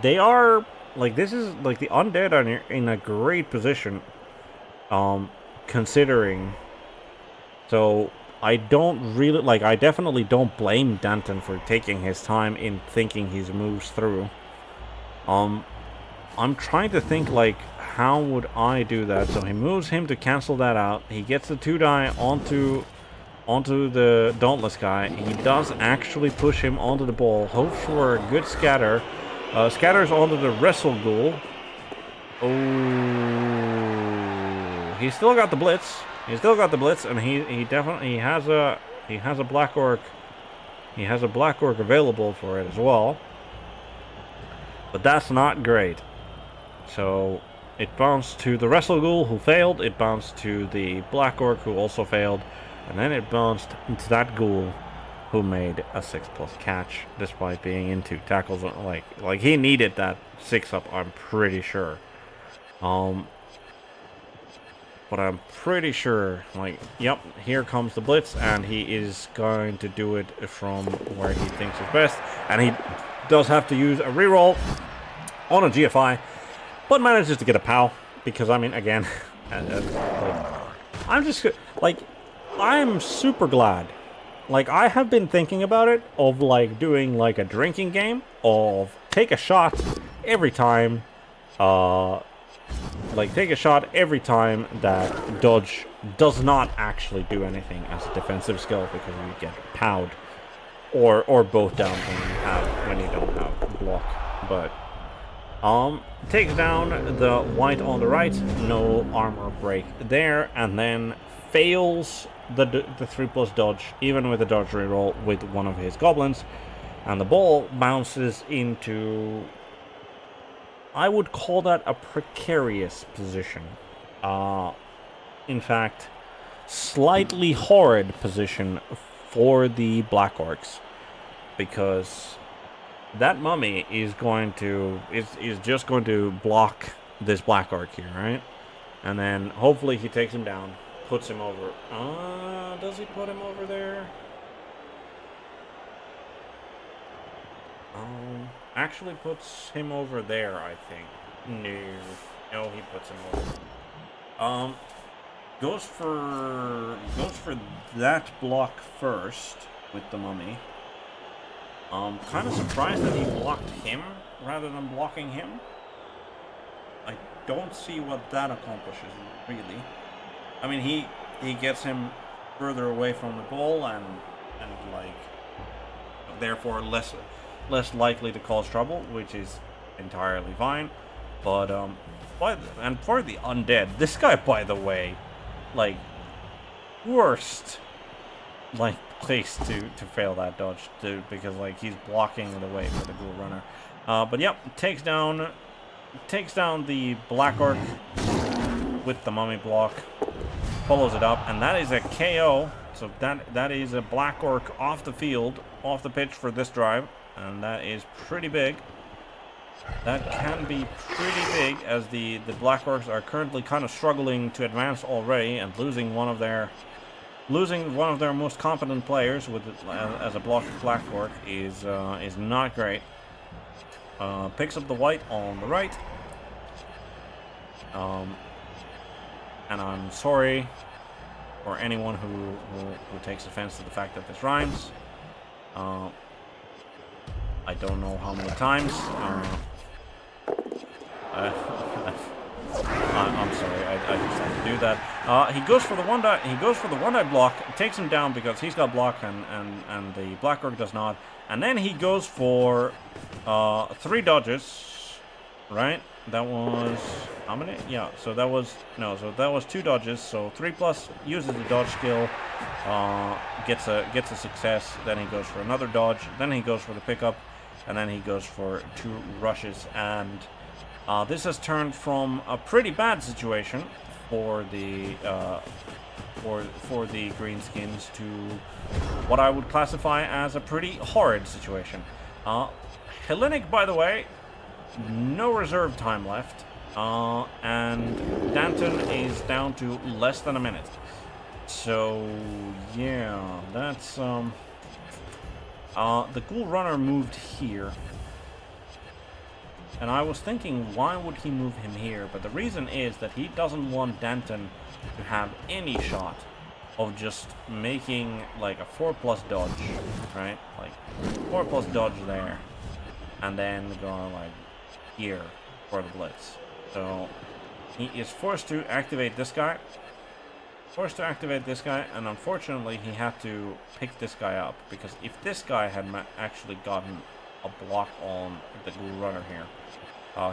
they are, like, this is, like, the undead are in a great position, considering. So, I don't really, like, I definitely don't blame Danton for taking his time in thinking his moves through. I'm trying to think, like, how would I do that? So he moves him to cancel that out. He gets the 2-die onto the Dauntless guy. He does actually push him onto the ball. Hopes for a good scatter. Scatters onto the Wrestle Ghoul. Oh, he's still got the blitz. He's still got the blitz, and he definitely has a Black Orc. He has a Black Orc available for it as well. But that's not great. So it bounced to the Wrestle Ghoul, who failed. It bounced to the Black Orc, who also failed. And then it bounced into that Ghoul, who made a 6+ catch, despite being in 2 tackles. Like he needed that 6-up, I'm pretty sure. But I'm pretty sure, like, yep, here comes the blitz, and he is going to do it from where he thinks is best. And he does have to use a reroll on a GFI, but manages to get a POW, because, I mean, again, I'm just, like, I'm super glad. Like, I have been thinking about it, of, like, doing, like, a drinking game, of take a shot every time, take a shot every time that dodge does not actually do anything as a defensive skill, because you get POW'd, or both down when you don't have block. But takes down the white on the right, no armor break there, and then fails the 3+ dodge, even with a dodge reroll with one of his goblins, and the ball bounces into, I would call that a precarious position. In fact, slightly horrid position for the Black Orcs, because that mummy is just going to block this Black Orc here, right? And then hopefully he takes him down, puts him over. Does he put him over there? Actually puts him over there, I think. No, he puts him over. Goes for that block first with the mummy. Kind of surprised that he blocked him rather than blocking him. I don't see what that accomplishes, really. I mean, he gets him further away from the ball and like, therefore less likely to cause trouble, which is entirely fine. But for the undead, this guy, by the way, like, worst, like, place to fail that dodge, because, like, he's blocking the way for the Ghoul Runner. But yep, takes down the Black Orc with the mummy block, follows it up, and that is a KO. So that is a Black Orc off the field, off the pitch for this drive, and that is pretty big. That can be pretty big, as the Black Orcs are currently kind of struggling to advance already, and losing one of their most competent players as a Black Orc is not great. Picks up the white on the right. And I'm sorry for anyone who takes offense to the fact that this rhymes. I don't know how many times. I'm sorry, I just had to do that. He goes for the one die. He goes for the one die block. Takes him down because he's got block and the Black Orc does not. And then he goes for 3 dodges. Right? That was how many? Yeah. So that was no. So that was 2 dodges. So 3 plus uses the dodge skill. Gets a success. Then he goes for another dodge. Then he goes for the pickup, and then he goes for 2 rushes and. This has turned from a pretty bad situation for the for the greenskins to what I would classify as a pretty horrid situation. HLiNiC, by the way, no reserve time left, and Danton is down to less than a minute. So yeah, that's the Ghoul Runner moved here. And I was thinking, why would he move him here? But the reason is that he doesn't want Danton to have any shot of just making like a 4+ dodge, right? Like 4+ dodge there, and then go like here for the blitz. So he is forced to activate this guy. And unfortunately he had to pick this guy up, because if this guy had actually gotten a block on the Ghoul Runner here,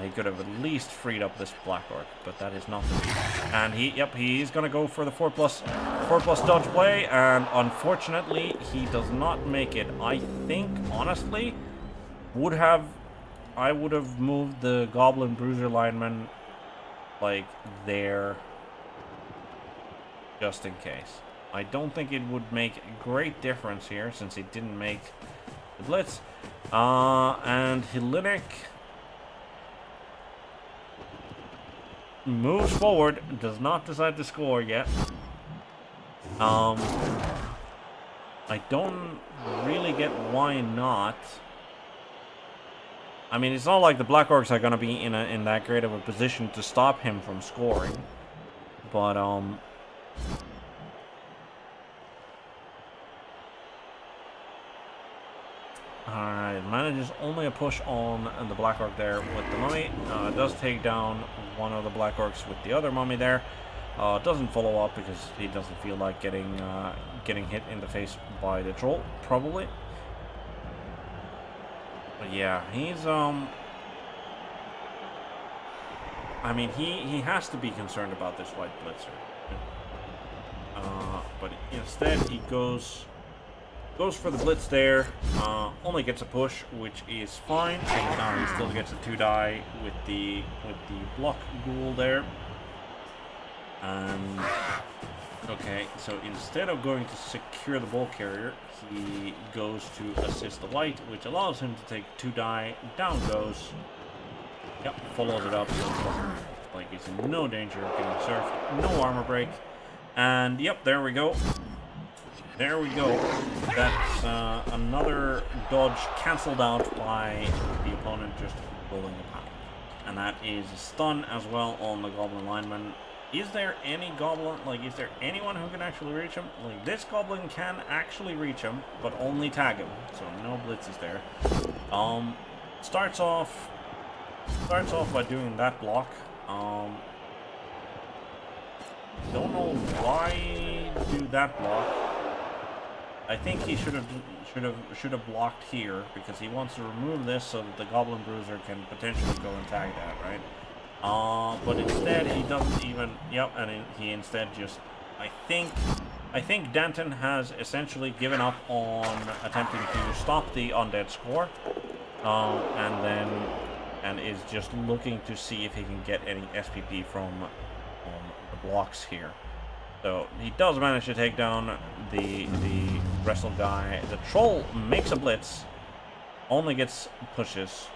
he could have at least freed up this Black Orc, but that is not the case. And he's gonna go for the 4+ dodge play, and unfortunately he does not make it. I think honestly I would have moved the Goblin Bruiser lineman like there just in case. I don't think it would make a great difference here since he didn't make the blitz. And HLiNiC moves forward, does not decide to score yet. I don't really get why not. I mean, it's not like the Black Orcs are gonna be in that great of a position to stop him from scoring, but Alright, manages only a push on the Black Orc there with the mummy. Does take down one of the Black Orcs with the other mummy there. Doesn't follow up because he doesn't feel like getting hit in the face by the troll, probably. But yeah, he's I mean, he has to be concerned about this white blitzer. But instead he goes for the blitz there, only gets a push, which is fine. He still gets a 2 die with the block ghoul there. And okay, so instead of going to secure the ball carrier, he goes to assist the white, which allows him to take 2 die. Down goes. Yep, follows it up, so it doesn't, like, he's in no danger of getting surfed. No armor break. And yep, there we go. There we go. That's another dodge cancelled out by the opponent just rolling the pound. And that is a stun as well on the Goblin lineman. Is there any Goblin, like, is there anyone who can actually reach him? Like, this Goblin can actually reach him, but only tag him. So no blitzes there. Starts off by doing that block. Don't know why do that block. I think he should have blocked here because he wants to remove this so that the Goblin Bruiser can potentially go and tag that, right? But instead he doesn't even. Yep, and he instead just. I think Danton has essentially given up on attempting to stop the undead score, and is just looking to see if he can get any SPP from the blocks here. So he does manage to take down the wrestle guy. The troll makes a blitz, only gets pushes.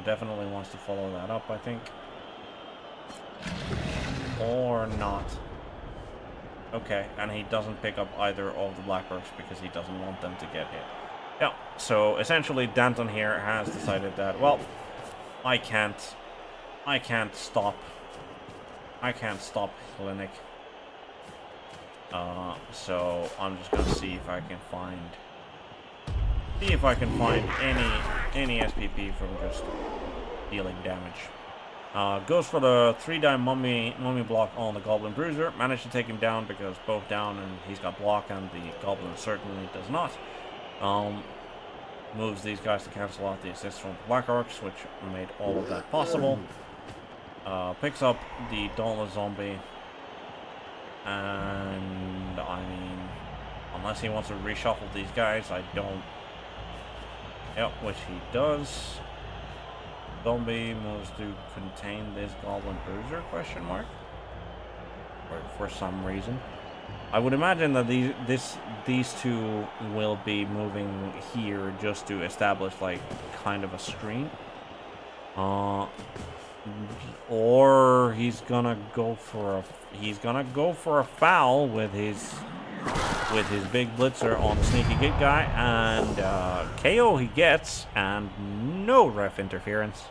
Definitely wants to follow that up, I think. Or not. Okay, and he doesn't pick up either of the Black Orcs because he doesn't want them to get hit. Yeah, so essentially Danton here has decided that, well, I can't stop HLiNiC. So I'm just gonna see if I can find See if I can find any SPP from just dealing damage. Goes for the 3-die mummy block on the Goblin Bruiser. Managed to take him down because both down and he's got block and the Goblin certainly does not. Moves these guys to cancel out the assist from the Black Orcs, which made all of that possible. Picks up the Dauntless Zombie. And, I mean, unless he wants to reshuffle these guys, I don't... Yep, which he does. Zombie moves to contain this Goblin Bruiser, question mark? For some reason. I would imagine that these two will be moving here just to establish, like, kind of a screen. Or he's gonna go for a foul with his big blitzer on the sneaky git guy, and KO he gets, and no ref interference.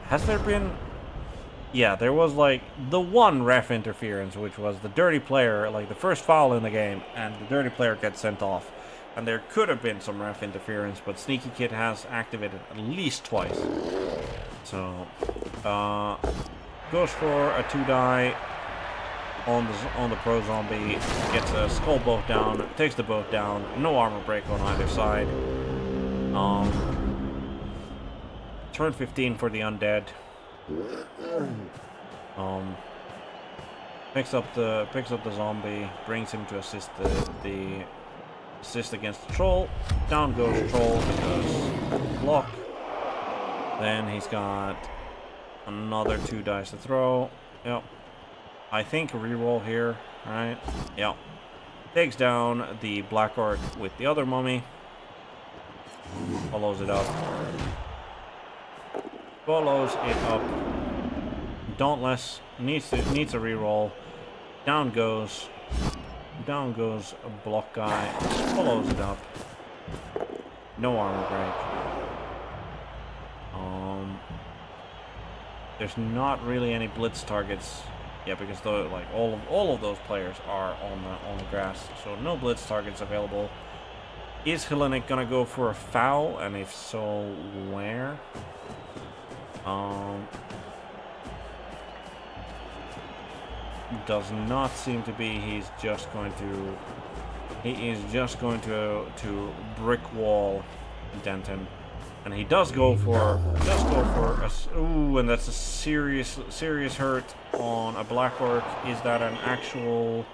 Has there been? Yeah, there was like the one ref interference, which was the dirty player, like the first foul in the game, and the dirty player gets sent off. And there could have been some ref interference, but Sneaky Kid has activated at least twice. So, goes for a 2-die on the pro zombie, gets a skull boat down, takes the boat down, no armor break on either side. Turn 15 for the undead. Picks up the zombie, brings him to assist the assist against the troll. Down goes troll because block. Then he's got another 2 dice to throw. Yep. I think reroll here, right? Yep. Takes down the Black Orc with the other mummy. Follows it up. Follows it up. Dauntless needs a reroll. Down goes a block guy. Follows it up. No armor break. There's not really any blitz targets. Yeah, because like all of those players are on the grass, so no blitz targets available. Is HLiNiC gonna go for a foul, and if so, where? Does not seem to be. He is just going to brick wall Danton, and he does go for a ooh, and that's a serious hurt on a Black Orc. Is that an actual?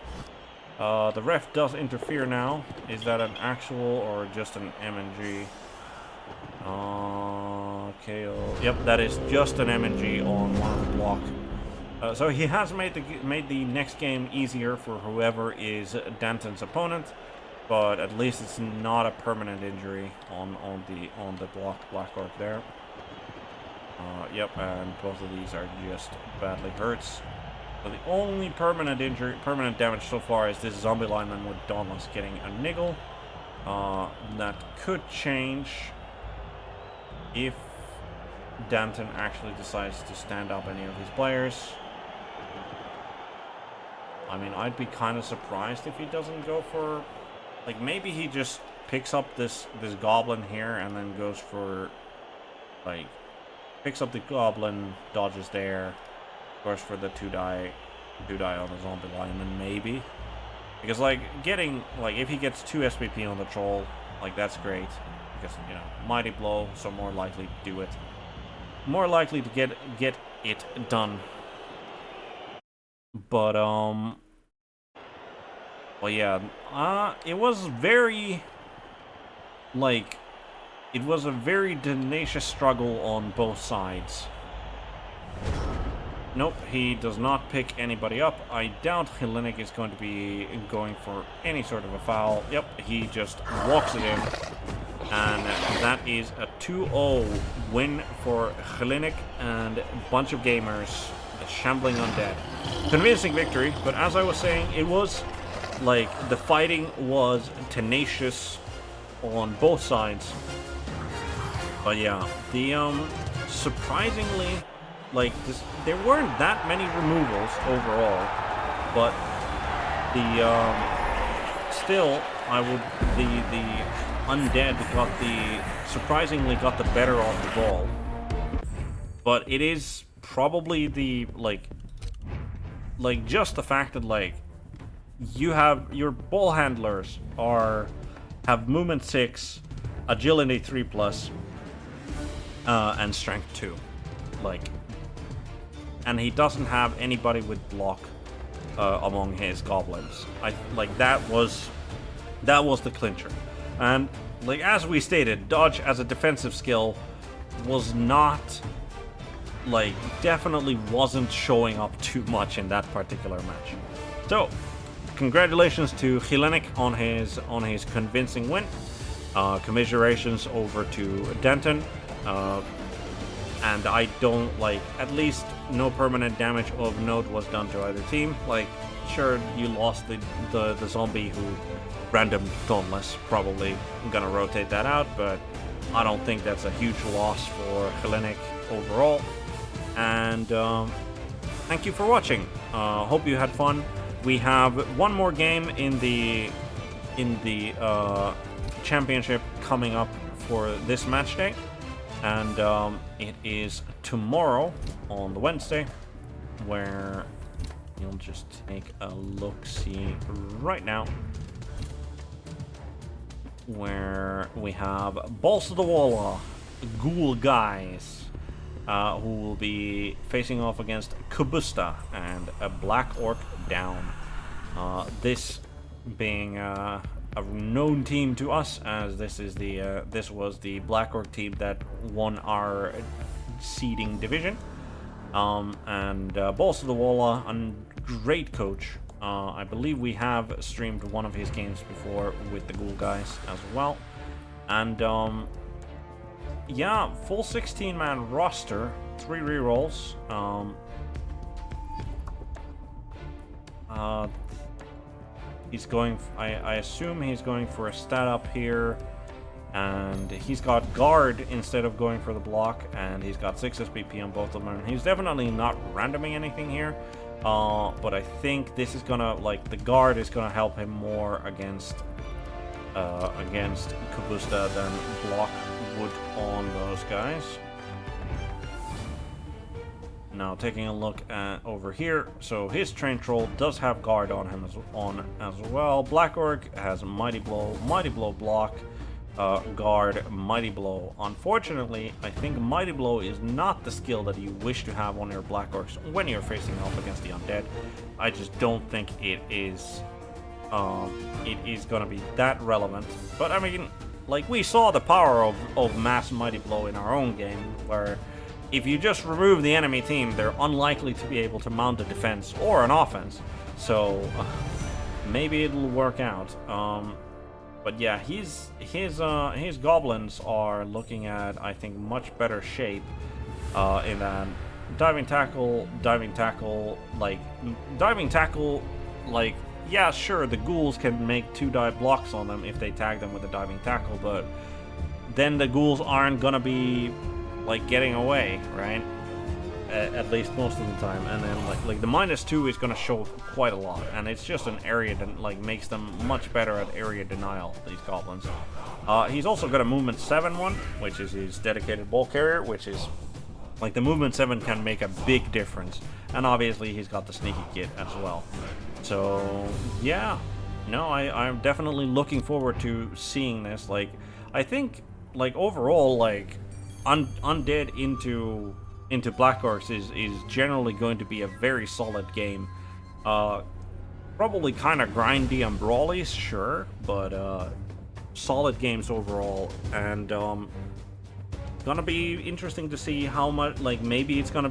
The ref does interfere now. Is that an actual or just an MNG? KO. Yep, that is just an MNG on one of the block. So he has made the next game easier for whoever is Danton's opponent, but at least it's not a permanent injury on the Black Orc there. Yep, and both of these are just badly hurts. So the only permanent damage so far is this zombie lineman with Dauntless getting a niggle. That could change if Danton actually decides to stand up any of his players. I mean, I'd be kind of surprised if he doesn't go for, like, maybe he just picks up this goblin here and then goes for, like, picks up the goblin, dodges there, goes for the 2-die on the zombie lineman, maybe. Because, like, if he gets 2 SPP on the troll, like, that's great. Because, you know, mighty blow, so more likely to do it. More likely to get it done. But, well, yeah, it was very, like, it was a very tenacious struggle on both sides. Nope, he does not pick anybody up. I doubt HLiNiC is going to be going for any sort of a foul. Yep, he just walks it in. And that is a 2-0 win for HLiNiC and a bunch of gamers. Shambling Undead. Convincing victory, but as I was saying, it was like the fighting was tenacious on both sides. But yeah, the surprisingly, like, there weren't that many removals overall, but the still, Undead surprisingly got the better of the ball. But it is probably the, like just the fact that, like, you have your ball handlers have movement 6, agility 3+, and strength 2. Like, and he doesn't have anybody with block among his goblins. That was the clincher. And like, as we stated, dodge as a defensive skill was not, like, definitely wasn't showing up too much in that particular match. So, congratulations to HLiNiC on his convincing win. Commiserations over to Danton. And I don't, like, at least no permanent damage of note was done to either team. Like, sure, you lost the zombie who random dauntless, probably gonna rotate that out, but I don't think that's a huge loss for HLiNiC overall. And thank you for watching. Hope you had fun. We have one more game in the championship coming up for this match day, and it is tomorrow on the Wednesday, where you'll just take a look-see right now, where we have Balls to the Wall Ghoul guys, who will be facing off against Kubusta and a Black Orc down. This being a known team to us, as this was the Black Orc team that won our seeding division. And Balls to the Wall, a great coach. I believe we have streamed one of his games before with the Ghoul guys as well. And yeah, full 16-man roster, 3 rerolls. He's going. I assume he's going for a stat up here, and he's got guard instead of going for the block, and he's got 6 SPP on both of them. He's definitely not randoming anything here, but I think this is gonna, like, the guard is gonna help him more against Kubusta than block would on those guys. Now taking a look at over here, so his train troll does have guard on him as well. Black Orc has Mighty Blow block, guard, Mighty Blow. Unfortunately, I think Mighty Blow is not the skill that you wish to have on your Black Orcs when you're facing off against the Undead. I just don't think it is gonna be that relevant. But I mean, like, we saw the power of mass Mighty Blow in our own game, where if you just remove the enemy team, they're unlikely to be able to mount a defense or an offense. So maybe it'll work out. But yeah, his goblins are looking at, I think, much better shape in that diving tackle, yeah, sure, the ghouls can make 2 dive blocks on them if they tag them with a diving tackle, but then the ghouls aren't gonna be, like, getting away, right? At least most of the time. And then like the -2 is gonna show quite a lot, and it's just an area that, like, makes them much better at area denial, these goblins. He's also got a movement 7 one, which is his dedicated ball carrier, which is, like, the movement 7 can make a big difference. And obviously he's got the sneaky kit as well. So yeah, no, I'm definitely looking forward to seeing this. Like, I think, like, overall, like, Undead into Black Orcs is generally going to be a very solid game. Probably kind of grindy and brawly, sure, but solid games overall. And gonna be interesting to see how much, like, maybe it's gonna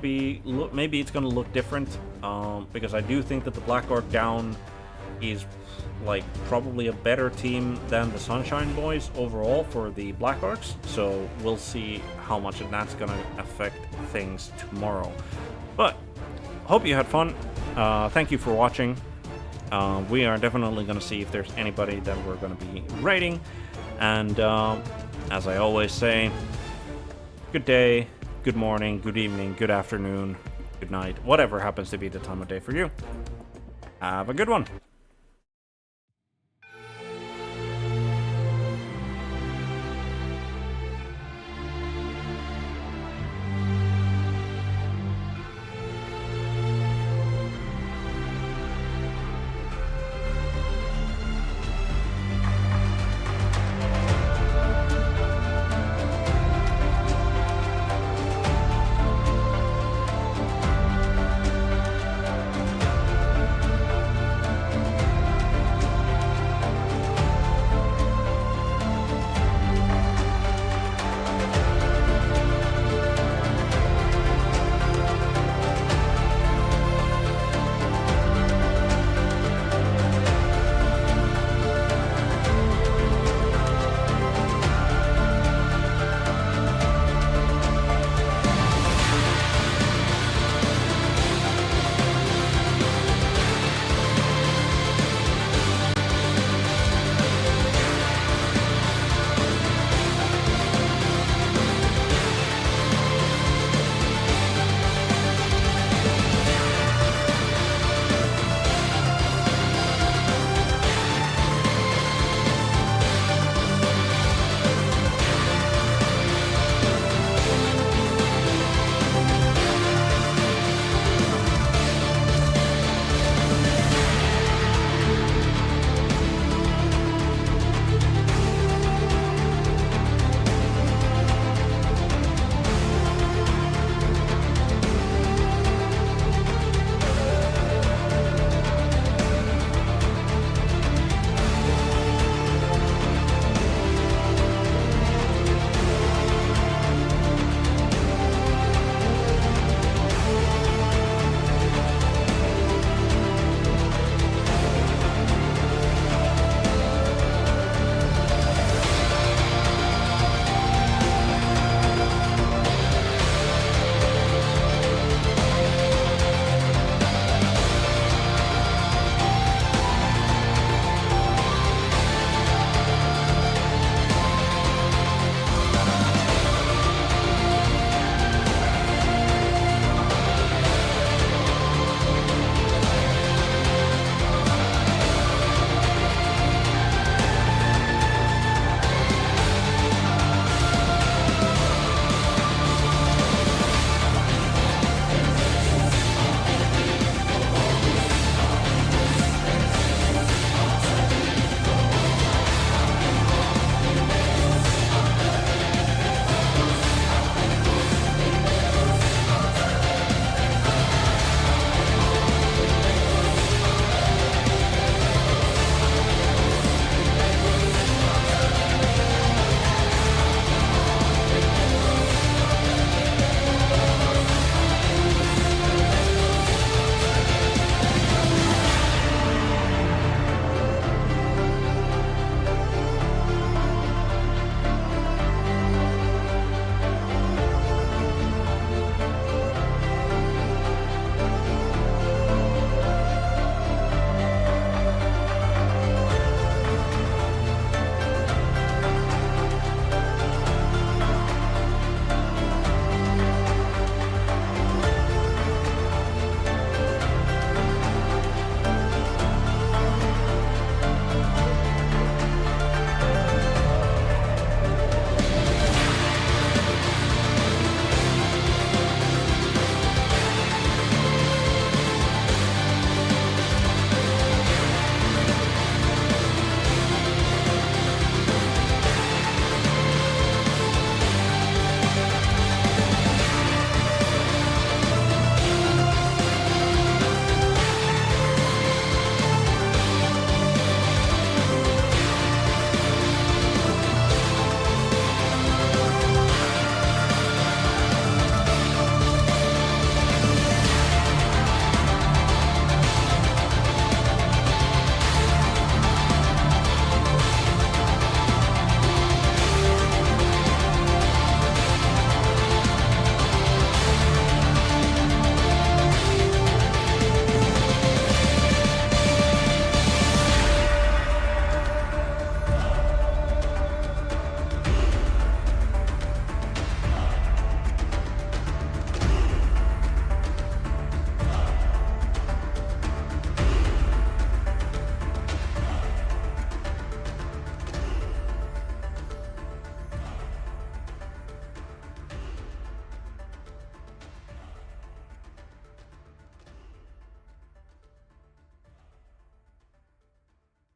look different, because I do think that the Black Orc down is, like, probably a better team than the Sunshine Boyz overall for the Black Orcs. So we'll see how much of that's gonna affect things tomorrow. But hope you had fun. Thank you for watching. We are definitely gonna see if there's anybody that we're gonna be raiding. And as I always say, good day, good morning, good evening, good afternoon, good night, whatever happens to be the time of day for you. Have a good one.